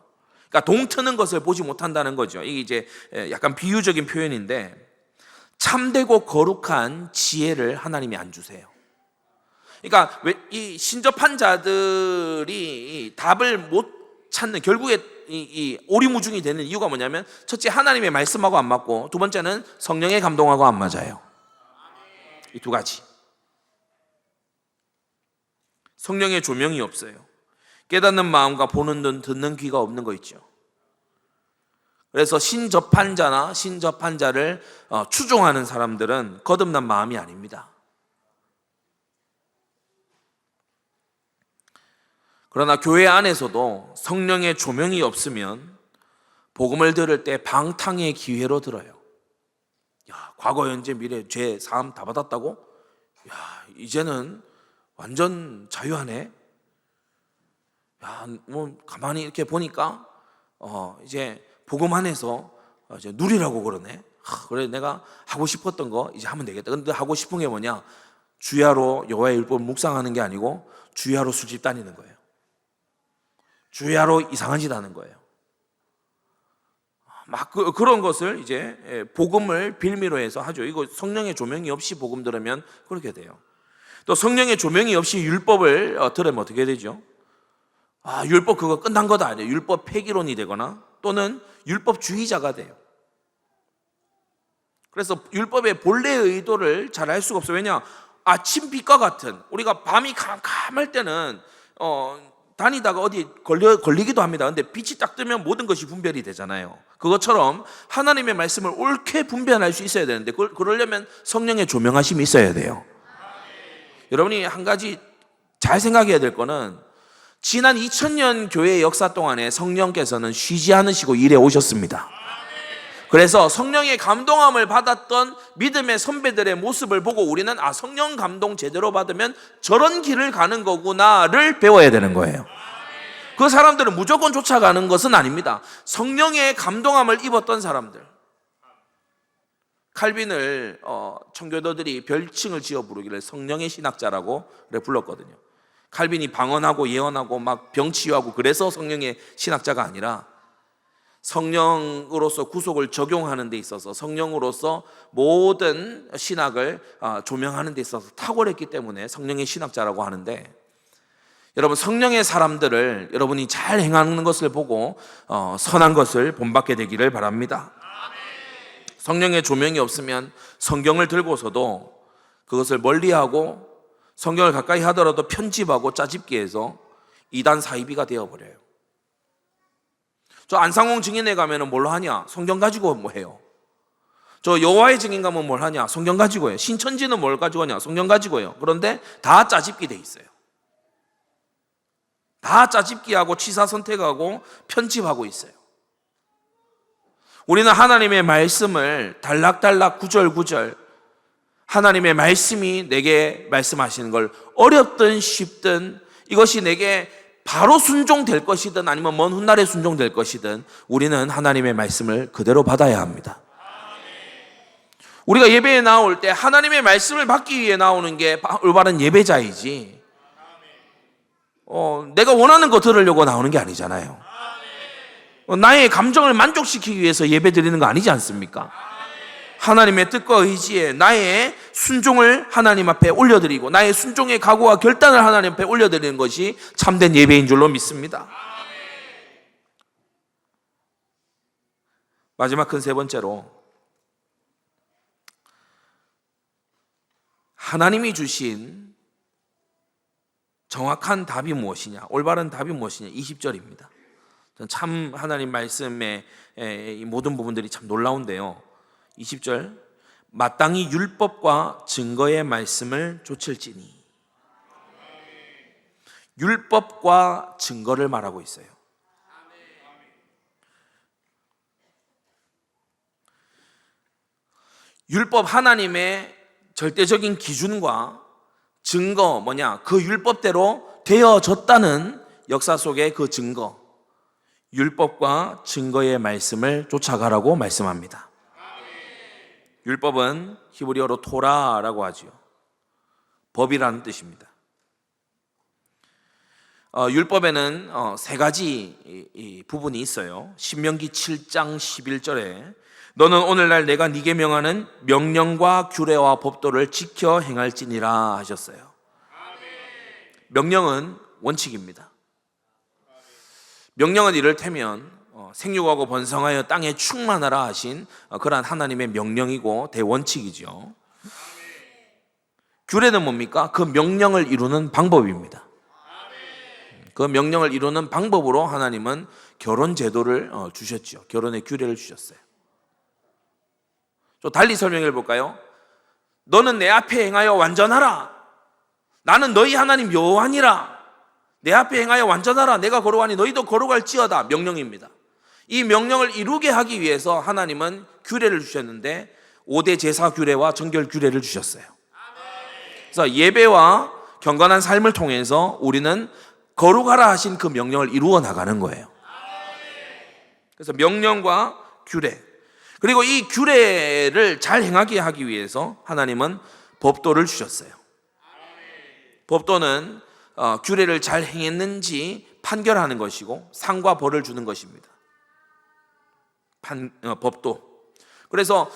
그러니까 동트는 것을 보지 못한다는 거죠. 이게 이제 약간 비유적인 표현인데 참되고 거룩한 지혜를 하나님이 안 주세요. 그러니까 이 신접한 자들이 답을 못 찾는 결국에 이 오리무중이 되는 이유가 뭐냐면 첫째 하나님의 말씀하고 안 맞고 두 번째는 성령의 감동하고 안 맞아요. 이 두 가지. 성령의 조명이 없어요. 깨닫는 마음과 보는 눈, 듣는 귀가 없는 거 있죠. 그래서 신접한 자나 신접한 자를 추종하는 사람들은 거듭난 마음이 아닙니다. 그러나 교회 안에서도 성령의 조명이 없으면 복음을 들을 때 방탕의 기회로 들어요. 야, 과거, 현재, 미래, 죄, 사함 다 받았다고? 야, 이제는 완전 자유하네. 야, 뭐 가만히 이렇게 보니까 이제 복음 안에서 이제 누리라고 그러네. 그래 내가 하고 싶었던 거 이제 하면 되겠다. 근데 하고 싶은 게 뭐냐? 주야로 여호와의 율법을 묵상하는 게 아니고 주야로 술집 다니는 거예요. 주야로 이상한 짓 하는 거예요. 막 그런 것을 이제 복음을 빌미로 해서 하죠. 이거 성령의 조명이 없이 복음 들으면 그렇게 돼요. 또 성령의 조명이 없이 율법을 들으면 어떻게 되죠? 아, 율법 그거 끝난 거다 아니에요. 율법 폐기론이 되거나 또는 율법주의자가 돼요. 그래서 율법의 본래의 의도를 잘 알 수가 없어요. 왜냐? 아침 빛과 같은 우리가 밤이 캄캄할 때는 다니다가 어디 걸리기도 합니다. 근데 빛이 딱 뜨면 모든 것이 분별이 되잖아요. 그것처럼 하나님의 말씀을 옳게 분별할 수 있어야 되는데 그러려면 성령의 조명하심이 있어야 돼요. 여러분이 한 가지 잘 생각해야 될 거는 지난 2000년 교회 역사 동안에 성령께서는 쉬지 않으시고 일해 오셨습니다. 그래서 성령의 감동함을 받았던 믿음의 선배들의 모습을 보고 우리는 성령 감동 제대로 받으면 저런 길을 가는 거구나를 배워야 되는 거예요. 그 사람들은 무조건 쫓아가는 것은 아닙니다. 성령의 감동함을 입었던 사람들. 칼빈을 청교도들이 별칭을 지어 부르기를 성령의 신학자라고 그래 불렀거든요. 칼빈이 방언하고 예언하고 막 병치유하고 그래서 성령의 신학자가 아니라 성령으로서 구속을 적용하는 데 있어서 성령으로서 모든 신학을 조명하는 데 있어서 탁월했기 때문에 성령의 신학자라고 하는데, 여러분 성령의 사람들을 여러분이 잘 행하는 것을 보고 선한 것을 본받게 되기를 바랍니다. 성령의 조명이 없으면 성경을 들고서도 그것을 멀리하고 성경을 가까이 하더라도 편집하고 짜집기 해서 이단 사이비가 되어버려요. 저 안상홍 증인회 가면은 뭘로 하냐? 성경 가지고 뭐 해요? 저 여호와의 증인 가면 뭘 하냐? 성경 가지고 해요. 신천지는 뭘 가지고 하냐? 성경 가지고 해요. 그런데 다 짜집기 돼 있어요. 다 짜집기하고 취사 선택하고 편집하고 있어요. 우리는 하나님의 말씀을 단락단락 구절구절 하나님의 말씀이 내게 말씀하시는 걸 어렵든 쉽든 이것이 내게 바로 순종될 것이든 아니면 먼 훗날에 순종될 것이든 우리는 하나님의 말씀을 그대로 받아야 합니다. 우리가 예배에 나올 때 하나님의 말씀을 받기 위해 나오는 게 올바른 예배자이지 내가 원하는 거 들으려고 나오는 게 아니잖아요. 나의 감정을 만족시키기 위해서 예배 드리는 거 아니지 않습니까? 하나님의 뜻과 의지에 나의 순종을 하나님 앞에 올려드리고 나의 순종의 각오와 결단을 하나님 앞에 올려드리는 것이 참된 예배인 줄로 믿습니다. 마지막 큰 세 번째로, 하나님이 주신 정확한 답이 무엇이냐, 올바른 답이 무엇이냐, 20절입니다. 참 하나님 말씀의 이 모든 부분들이 참 놀라운데요. 20절, 마땅히 율법과 증거의 말씀을 좇을지니. 율법과 증거를 말하고 있어요. 율법 하나님의 절대적인 기준과 증거 뭐냐? 그 율법대로 되어졌다는 역사 속의 그 증거, 율법과 증거의 말씀을 쫓아가라고 말씀합니다. 율법은 히브리어로 토라라고 하지요. 법이라는 뜻입니다. 율법에는 세 가지 부분이 있어요. 신명기 7장 11절에 너는 오늘날 내가 네게 명하는 명령과 규례와 법도를 지켜 행할지니라 하셨어요. 명령은 원칙입니다. 명령은 이를테면 생육하고 번성하여 땅에 충만하라 하신 그러한 하나님의 명령이고 대원칙이죠. 규례는 뭡니까? 그 명령을 이루는 방법입니다. 그 명령을 이루는 방법으로 하나님은 결혼 제도를 주셨죠. 결혼의 규례를 주셨어요. 좀 달리 설명해 볼까요? 너는 내 앞에 행하여 완전하라. 나는 너희 하나님 여호와니라. 내 앞에 행하여 완전하라. 내가 거룩하니 너희도 거룩할지어다. 명령입니다. 이 명령을 이루게 하기 위해서 하나님은 규례를 주셨는데 5대 제사 규례와 정결 규례를 주셨어요. 그래서 예배와 경건한 삶을 통해서 우리는 거룩하라 하신 그 명령을 이루어 나가는 거예요. 그래서 명령과 규례, 그리고 이 규례를 잘 행하게 하기 위해서 하나님은 법도를 주셨어요. 법도는 규례를 잘 행했는지 판결하는 것이고 상과 벌을 주는 것입니다. 법도. 그래서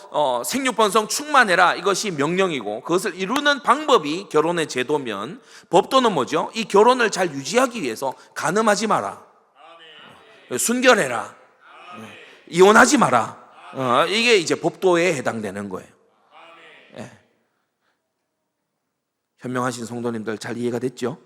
생육번성 충만해라, 이것이 명령이고 그것을 이루는 방법이 결혼의 제도면, 법도는 뭐죠? 이 결혼을 잘 유지하기 위해서 간음하지 마라, 순결해라, 이혼하지 마라, 이게 이제 법도에 해당되는 거예요. 네. 현명하신 성도님들 잘 이해가 됐죠?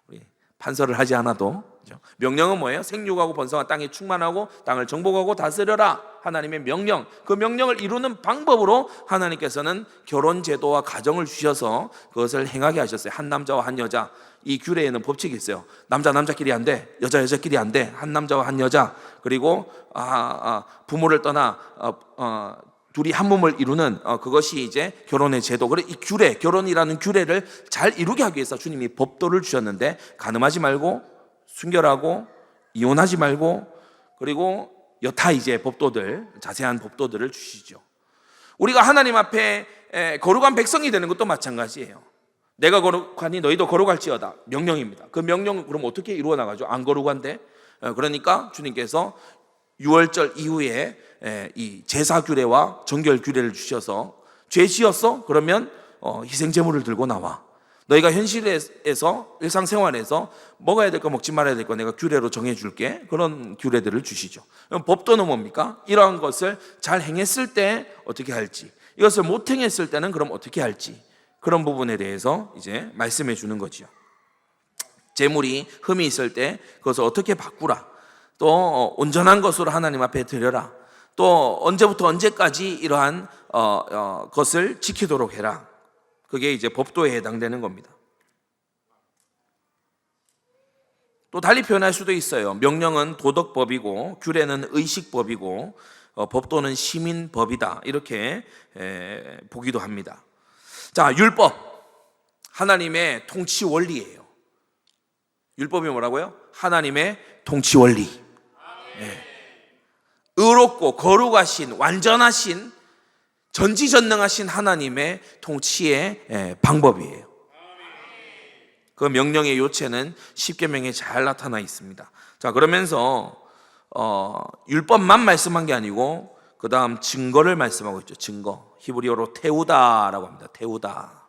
우리 판서를 하지 않아도. 명령은 뭐예요? 생육하고 번성한 땅에 충만하고 땅을 정복하고 다스려라, 하나님의 명령. 그 명령을 이루는 방법으로 하나님께서는 결혼 제도와 가정을 주셔서 그것을 행하게 하셨어요. 한 남자와 한 여자. 이 규례에는 법칙이 있어요. 남자 남자끼리 안 돼, 여자 여자끼리 안 돼. 한 남자와 한 여자. 그리고 부모를 떠나 둘이 한 몸을 이루는 그것이 이제 결혼의 제도. 그래, 이 규례, 결혼이라는 규례를 잘 이루게 하기 위해서 주님이 법도를 주셨는데, 간음하지 말고 순결하고 이혼하지 말고, 그리고 여타 이제 법도들, 자세한 법도들을 주시죠. 우리가 하나님 앞에 거룩한 백성이 되는 것도 마찬가지예요. 내가 거룩하니 너희도 거룩할지어다, 명령입니다. 그 명령은 그럼 어떻게 이루어 나가죠? 안 거룩한데. 그러니까 주님께서 유월절 이후에 이 제사 규례와 정결 규례를 주셔서, 죄 지었어? 그러면 희생 제물을 들고 나와. 너희가 현실에서 일상생활에서 먹어야 될 거 먹지 말아야 될 거 내가 규례로 정해줄게. 그런 규례들을 주시죠. 법도는 뭡니까? 이러한 것을 잘 행했을 때 어떻게 할지, 이것을 못 행했을 때는 그럼 어떻게 할지, 그런 부분에 대해서 이제 말씀해 주는 거죠. 재물이 흠이 있을 때 그것을 어떻게 바꾸라, 또 온전한 것으로 하나님 앞에 드려라, 또 언제부터 언제까지 이러한 것을 지키도록 해라. 그게 이제 법도에 해당되는 겁니다. 또 달리 표현할 수도 있어요. 명령은 도덕법이고 규례는 의식법이고 법도는 시민법이다, 이렇게 보기도 합니다. 자, 율법, 하나님의 통치 원리예요. 율법이 뭐라고요? 하나님의 통치 원리. 의롭고 거룩하신, 완전하신, 전지전능하신 하나님의 통치의 방법이에요. 그 명령의 요체는 십계명에 잘 나타나 있습니다. 자, 그러면서 율법만 말씀한 게 아니고 그 다음 증거를 말씀하고 있죠. 증거, 히브리어로 테우다라고 합니다. 테우다,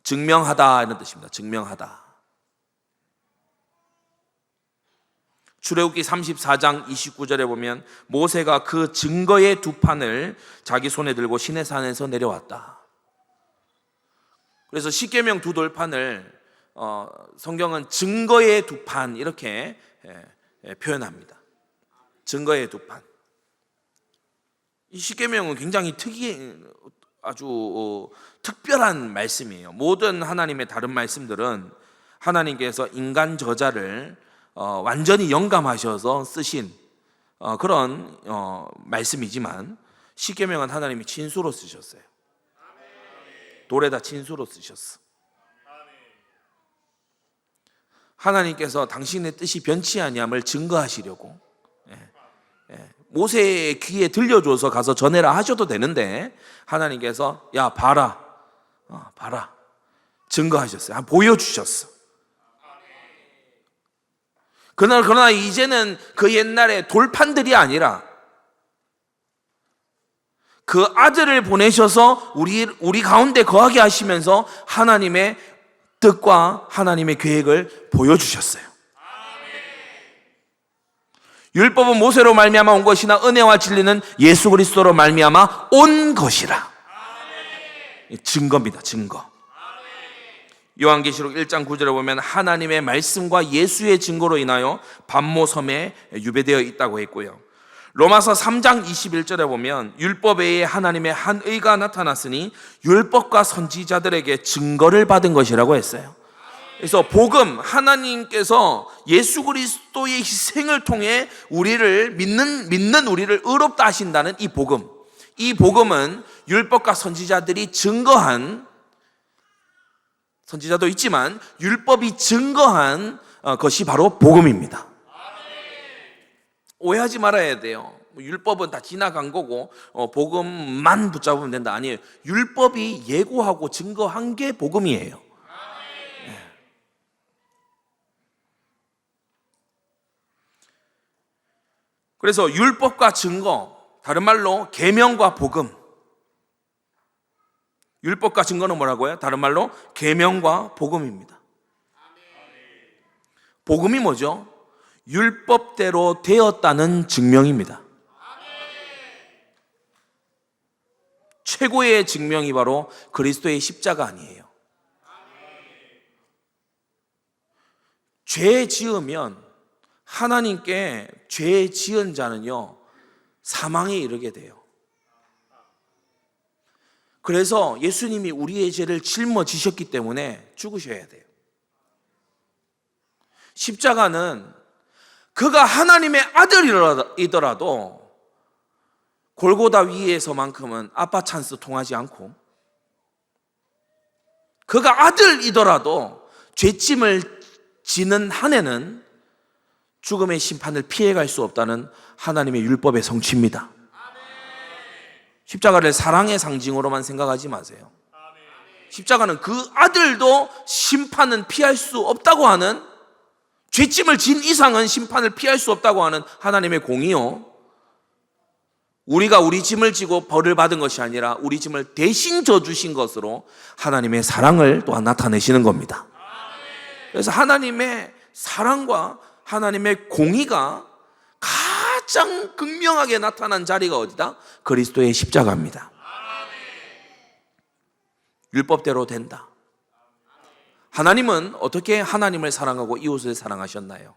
증명하다 이런 뜻입니다. 증명하다. 출애굽기 34장 29절에 보면 모세가 그 증거의 두 판을 자기 손에 들고 시내산에서 내려왔다. 그래서 십계명 두 돌판을 성경은 증거의 두 판 이렇게 표현합니다. 증거의 두 판. 이 십계명은 굉장히 아주 특별한 말씀이에요. 모든 하나님의 다른 말씀들은 하나님께서 인간 저자를 완전히 영감하셔서 쓰신 그런 말씀이지만, 십계명은 하나님이 친수로 쓰셨어요. 돌에다 친수로 쓰셨어. 하나님께서 당신의 뜻이 변치 아니함을 증거하시려고 모세의 귀에 들려줘서 가서 전해라 하셔도 되는데 하나님께서 야 봐라, 봐라 증거하셨어요. 보여주셨어. 그러나 이제는 그 옛날에 돌판들이 아니라 그 아들을 보내셔서 우리 가운데 거하게 하시면서 하나님의 뜻과 하나님의 계획을 보여주셨어요. 율법은 모세로 말미암아 온 것이나 은혜와 진리는 예수 그리스도로 말미암아 온 것이라. 증거입니다. 증거. 요한계시록 1장 9절에 보면 하나님의 말씀과 예수의 증거로 인하여 반모섬에 유배되어 있다고 했고요. 로마서 3장 21절에 보면 율법 외에 하나님의 한 의가 나타났으니 율법과 선지자들에게 증거를 받은 것이라고 했어요. 그래서 복음, 하나님께서 예수 그리스도의 희생을 통해 우리를 믿는 우리를 의롭다 하신다는 이 복음, 이 복음은 율법과 선지자들이 증거한, 선지자도 있지만 율법이 증거한 것이 바로 복음입니다. 오해하지 말아야 돼요. 율법은 다 지나간 거고 복음만 붙잡으면 된다. 아니에요. 율법이 예고하고 증거한 게 복음이에요. 그래서 율법과 증거, 다른 말로 계명과 복음. 율법과 증거는 뭐라고요? 다른 말로 계명과 복음입니다. 복음이 뭐죠? 율법대로 되었다는 증명입니다. 최고의 증명이 바로 그리스도의 십자가 아니에요. 죄 지으면 하나님께 죄 지은 자는요 사망에 이르게 돼요. 그래서 예수님이 우리의 죄를 짊어지셨기 때문에 죽으셔야 돼요. 십자가는 그가 하나님의 아들이더라도 골고다 위에서만큼은 아빠 찬스 통하지 않고, 그가 아들이더라도 죄짐을 지는 한에는 죽음의 심판을 피해갈 수 없다는 하나님의 율법의 성취입니다. 십자가를 사랑의 상징으로만 생각하지 마세요. 십자가는 그 아들도 심판은 피할 수 없다고 하는, 죄짐을 진 이상은 심판을 피할 수 없다고 하는 하나님의 공의요, 우리가 우리 짐을 지고 벌을 받은 것이 아니라 우리 짐을 대신 져주신 것으로 하나님의 사랑을 또한 나타내시는 겁니다. 그래서 하나님의 사랑과 하나님의 공의가 가장 극명하게 나타난 자리가 어디다? 그리스도의 십자가입니다. 율법대로 된다. 하나님은 어떻게 하나님을 사랑하고 이웃을 사랑하셨나요?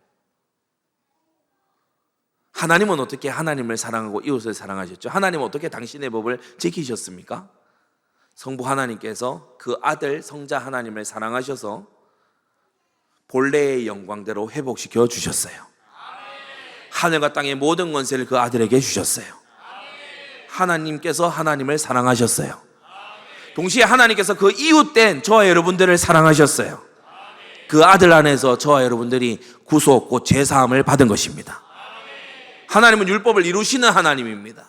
하나님은 어떻게 하나님을 사랑하고 이웃을 사랑하셨죠? 하나님은 어떻게 당신의 법을 지키셨습니까? 성부 하나님께서 그 아들 성자 하나님을 사랑하셔서 본래의 영광대로 회복시켜 주셨어요. 하늘과 땅의 모든 권세를 그 아들에게 주셨어요. 하나님께서 하나님을 사랑하셨어요. 동시에 하나님께서 그 이웃된 저와 여러분들을 사랑하셨어요. 그 아들 안에서 저와 여러분들이 구속고 죄사함을 받은 것입니다. 하나님은 율법을 이루시는 하나님입니다.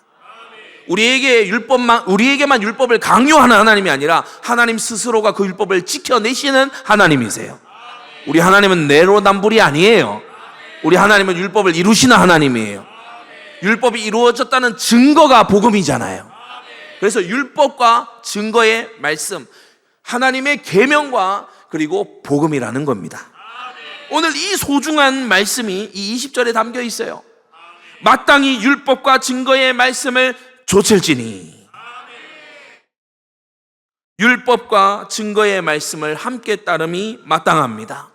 우리에게만 율법을 강요하는 하나님이 아니라 하나님 스스로가 그 율법을 지켜내시는 하나님이세요. 우리 하나님은 내로남불이 아니에요. 우리 하나님은 율법을 이루시는 하나님이에요. 율법이 이루어졌다는 증거가 복음이잖아요. 그래서 율법과 증거의 말씀, 하나님의 계명과 그리고 복음이라는 겁니다. 오늘 이 소중한 말씀이 이 20절에 담겨 있어요. 마땅히 율법과 증거의 말씀을 좇을지니. 율법과 증거의 말씀을 함께 따름이 마땅합니다.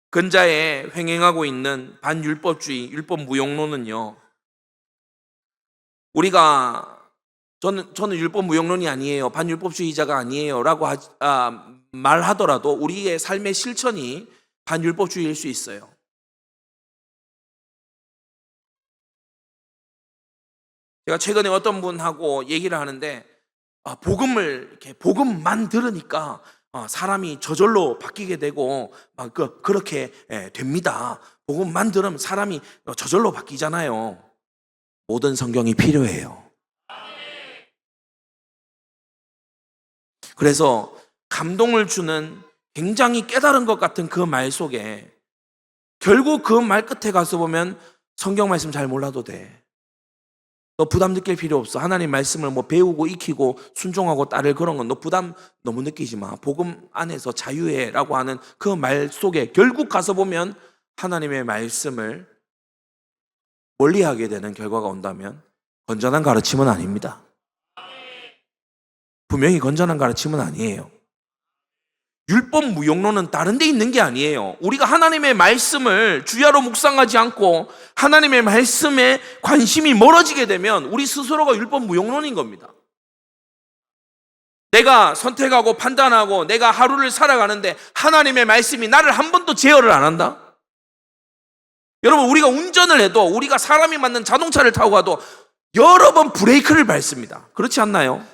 근자에 횡행하고 있는 반율법주의, 율법무용론은요, 우리가 저는 율법무용론이 아니에요, 반율법주의자가 아니에요 라고 말하더라도 우리의 삶의 실천이 반율법주의일 수 있어요. 제가 최근에 어떤 분하고 얘기를 하는데 복음만 들으니까 사람이 저절로 바뀌게 되고 그렇게 됩니다. 복음만 들으면 사람이 저절로 바뀌잖아요. 모든 성경이 필요해요. 그래서 감동을 주는 굉장히 깨달은 것 같은 그 말 속에 결국 그 말 끝에 가서 보면 성경 말씀 잘 몰라도 돼. 너 부담 느낄 필요 없어. 하나님 말씀을 배우고 익히고 순종하고 따를 그런 건 너 부담 너무 느끼지 마. 복음 안에서 자유해라고 하는 그 말 속에 결국 가서 보면 하나님의 말씀을 멀리하게 되는 결과가 온다면 건전한 가르침은 아닙니다. 분명히 건전한 가르침은 아니에요. 율법 무용론은 다른 데 있는 게 아니에요. 우리가 하나님의 말씀을 주야로 묵상하지 않고 하나님의 말씀에 관심이 멀어지게 되면 우리 스스로가 율법 무용론인 겁니다. 내가 선택하고 판단하고 내가 하루를 살아가는데 하나님의 말씀이 나를 한 번도 제어를 안 한다? 여러분, 우리가 운전을 해도 우리가 사람이 맞는 자동차를 타고 가도 여러 번 브레이크를 밟습니다. 그렇지 않나요?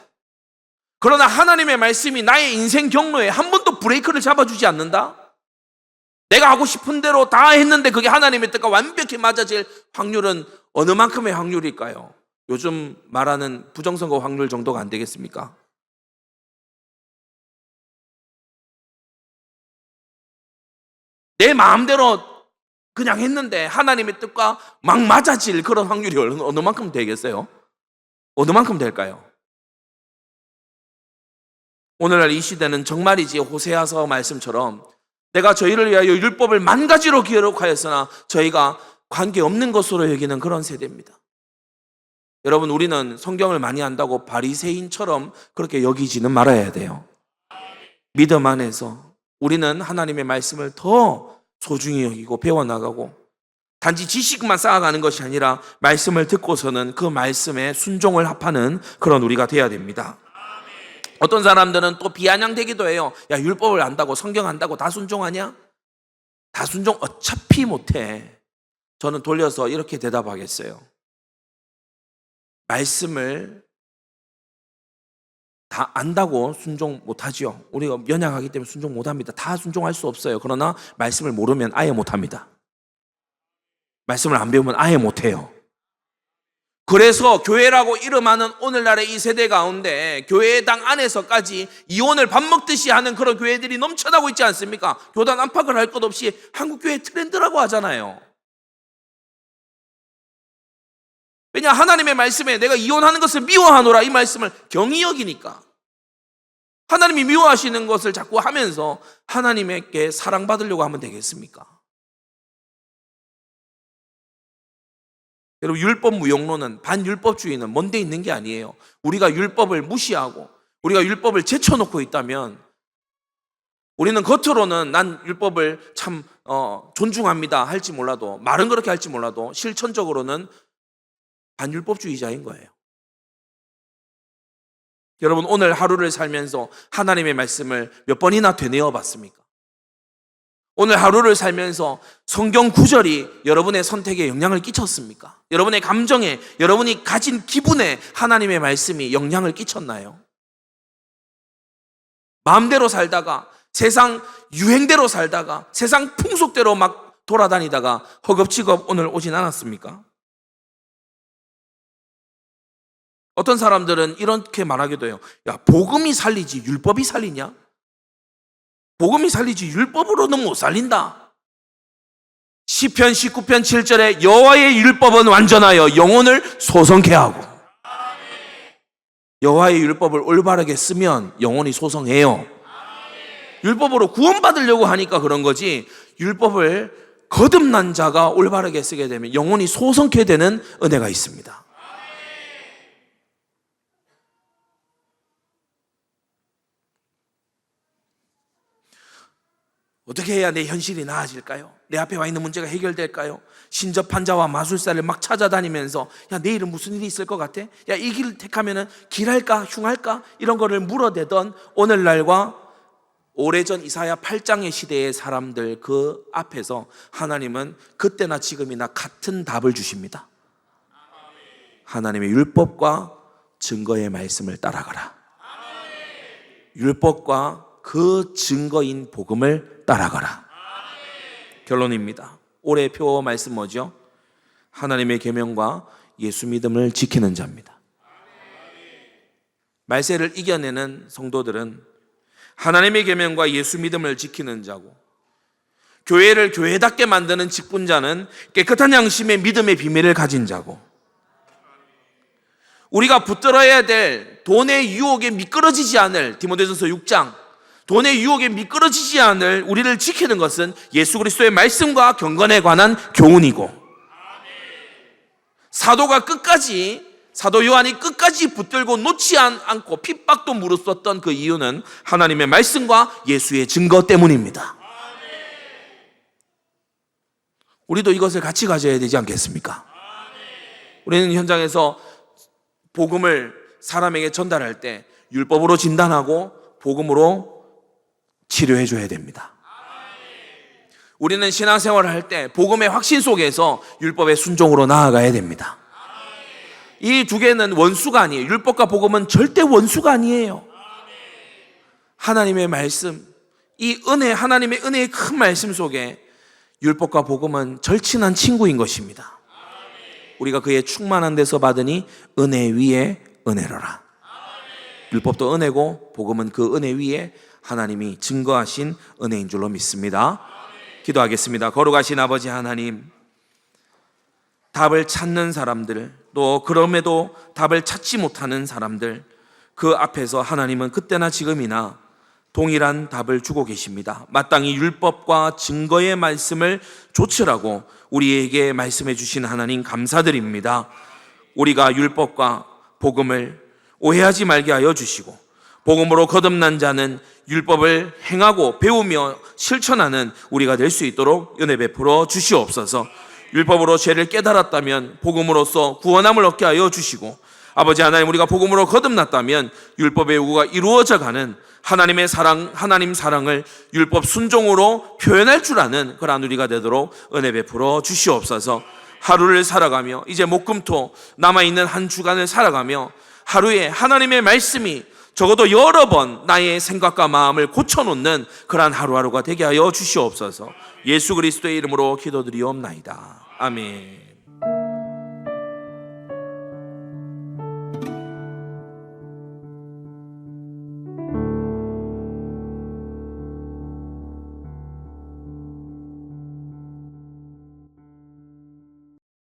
그러나 하나님의 말씀이 나의 인생 경로에 한 번도 브레이크를 잡아주지 않는다? 내가 하고 싶은 대로 다 했는데 그게 하나님의 뜻과 완벽히 맞아질 확률은 어느 만큼의 확률일까요? 요즘 말하는 부정선거 확률 정도가 안 되겠습니까? 내 마음대로 그냥 했는데 하나님의 뜻과 막 맞아질 그런 확률이 어느 만큼 되겠어요? 어느 만큼 될까요? 오늘날 이 시대는 정말이지 호세아서 말씀처럼 내가 저희를 위하여 율법을 만 가지로 기록하였으나 저희가 관계없는 것으로 여기는 그런 세대입니다. 여러분, 우리는 성경을 많이 안다고 바리새인처럼 그렇게 여기지는 말아야 돼요. 믿음 안에서 우리는 하나님의 말씀을 더 소중히 여기고 배워나가고 단지 지식만 쌓아가는 것이 아니라 말씀을 듣고서는 그 말씀에 순종을 합하는 그런 우리가 돼야 됩니다. 어떤 사람들은 또 비아냥되기도 해요. 야, 율법을 안다고 성경 안다고 다 순종하냐? 다 순종 어차피 못해. 저는 돌려서 이렇게 대답하겠어요. 말씀을 다 안다고 순종 못하지요. 우리가 연약하기 때문에 순종 못합니다. 다 순종할 수 없어요. 그러나 말씀을 모르면 아예 못합니다. 말씀을 안 배우면 아예 못해요. 그래서 교회라고 이름하는 오늘날의 이 세대 가운데 교회당 안에서까지 이혼을 밥 먹듯이 하는 그런 교회들이 넘쳐나고 있지 않습니까? 교단 안팎을 할 것 없이 한국교회 트렌드라고 하잖아요. 왜냐, 하나님의 말씀에 내가 이혼하는 것을 미워하노라 이 말씀을 경히 여기니까 하나님이 미워하시는 것을 자꾸 하면서 하나님에게 사랑받으려고 하면 되겠습니까? 여러분, 율법 무용론은, 반율법주의는 먼데 있는 게 아니에요. 우리가 율법을 무시하고 우리가 율법을 제쳐놓고 있다면 우리는 겉으로는 난 율법을 참 존중합니다 할지 몰라도, 말은 그렇게 할지 몰라도 실천적으로는 반율법주의자인 거예요. 여러분, 오늘 하루를 살면서 하나님의 말씀을 몇 번이나 되뇌어 봤습니까? 오늘 하루를 살면서 성경 구절이 여러분의 선택에 영향을 끼쳤습니까? 여러분의 감정에, 여러분이 가진 기분에 하나님의 말씀이 영향을 끼쳤나요? 마음대로 살다가, 세상 유행대로 살다가, 세상 풍속대로 막 돌아다니다가 허겁지겁 오늘 오진 않았습니까? 어떤 사람들은 이렇게 말하기도 해요. 야, 복음이 살리지 율법이 살리냐? 복음이 살리지 율법으로는 못 살린다. 시편 19편 7절에 여호와의 율법은 완전하여 영혼을 소성케 하고, 여호와의 율법을 올바르게 쓰면 영혼이 소성해요. 율법으로 구원받으려고 하니까 그런 거지, 율법을 거듭난 자가 올바르게 쓰게 되면 영혼이 소성케 되는 은혜가 있습니다. 어떻게 해야 내 현실이 나아질까요? 내 앞에 와 있는 문제가 해결될까요? 신접한 자와 마술사를 막 찾아다니면서 야, 내일은 무슨 일이 있을 것 같아? 야, 이 길을 택하면 길할까 흉할까? 이런 거를 물어대던 오늘날과 오래전 이사야 8장의 시대의 사람들 그 앞에서 하나님은 그때나 지금이나 같은 답을 주십니다. 하나님의 율법과 증거의 말씀을 따라가라. 율법과 그 증거인 복음을 따라가라. 결론입니다. 올해 표 말씀 뭐죠? 하나님의 계명과 예수 믿음을 지키는 자입니다. 말세를 이겨내는 성도들은 하나님의 계명과 예수 믿음을 지키는 자고, 교회를 교회답게 만드는 직분자는 깨끗한 양심의 믿음의 비밀을 가진 자고, 우리가 붙들어야 될 돈의 유혹에 미끄러지지 않을, 디모데전서 6장, 돈의 유혹에 미끄러지지 않을 우리를 지키는 것은 예수 그리스도의 말씀과 경건에 관한 교훈이고, 사도 요한이 끝까지 붙들고 놓지 않고 핍박도 무릅썼던 그 이유는 하나님의 말씀과 예수의 증거 때문입니다. 우리도 이것을 같이 가져야 되지 않겠습니까? 우리는 현장에서 복음을 사람에게 전달할 때 율법으로 진단하고 복음으로 치료해 줘야 됩니다. 우리는 신앙생활을 할 때 복음의 확신 속에서 율법의 순종으로 나아가야 됩니다. 이 두 개는 원수가 아니에요. 율법과 복음은 절대 원수가 아니에요. 하나님의 말씀, 이 은혜, 하나님의 은혜의 큰 말씀 속에 율법과 복음은 절친한 친구인 것입니다. 우리가 그의 충만한 데서 받으니 은혜 위에 은혜로라. 율법도 은혜고 복음은 그 은혜 위에 하나님이 증거하신 은혜인 줄로 믿습니다. 기도하겠습니다. 거룩하신 아버지 하나님, 답을 찾는 사람들, 또 그럼에도 답을 찾지 못하는 사람들, 그 앞에서 하나님은 그때나 지금이나 동일한 답을 주고 계십니다. 마땅히 율법과 증거의 말씀을 좇으라고 우리에게 말씀해 주신 하나님 감사드립니다. 우리가 율법과 복음을 오해하지 말게 하여 주시고, 복음으로 거듭난 자는 율법을 행하고 배우며 실천하는 우리가 될 수 있도록 은혜 베풀어 주시옵소서. 율법으로 죄를 깨달았다면 복음으로써 구원함을 얻게 하여 주시고, 아버지 하나님, 우리가 복음으로 거듭났다면 율법의 요구가 이루어져 가는 하나님의 사랑, 하나님 사랑을 율법 순종으로 표현할 줄 아는 그러한 우리가 되도록 은혜 베풀어 주시옵소서. 하루를 살아가며, 이제 목금토 남아있는 한 주간을 살아가며 하루에 하나님의 말씀이 적어도 여러 번 나의 생각과 마음을 고쳐놓는 그러한 하루하루가 되게 하여 주시옵소서. 예수 그리스도의 이름으로 기도드리옵나이다. 아멘.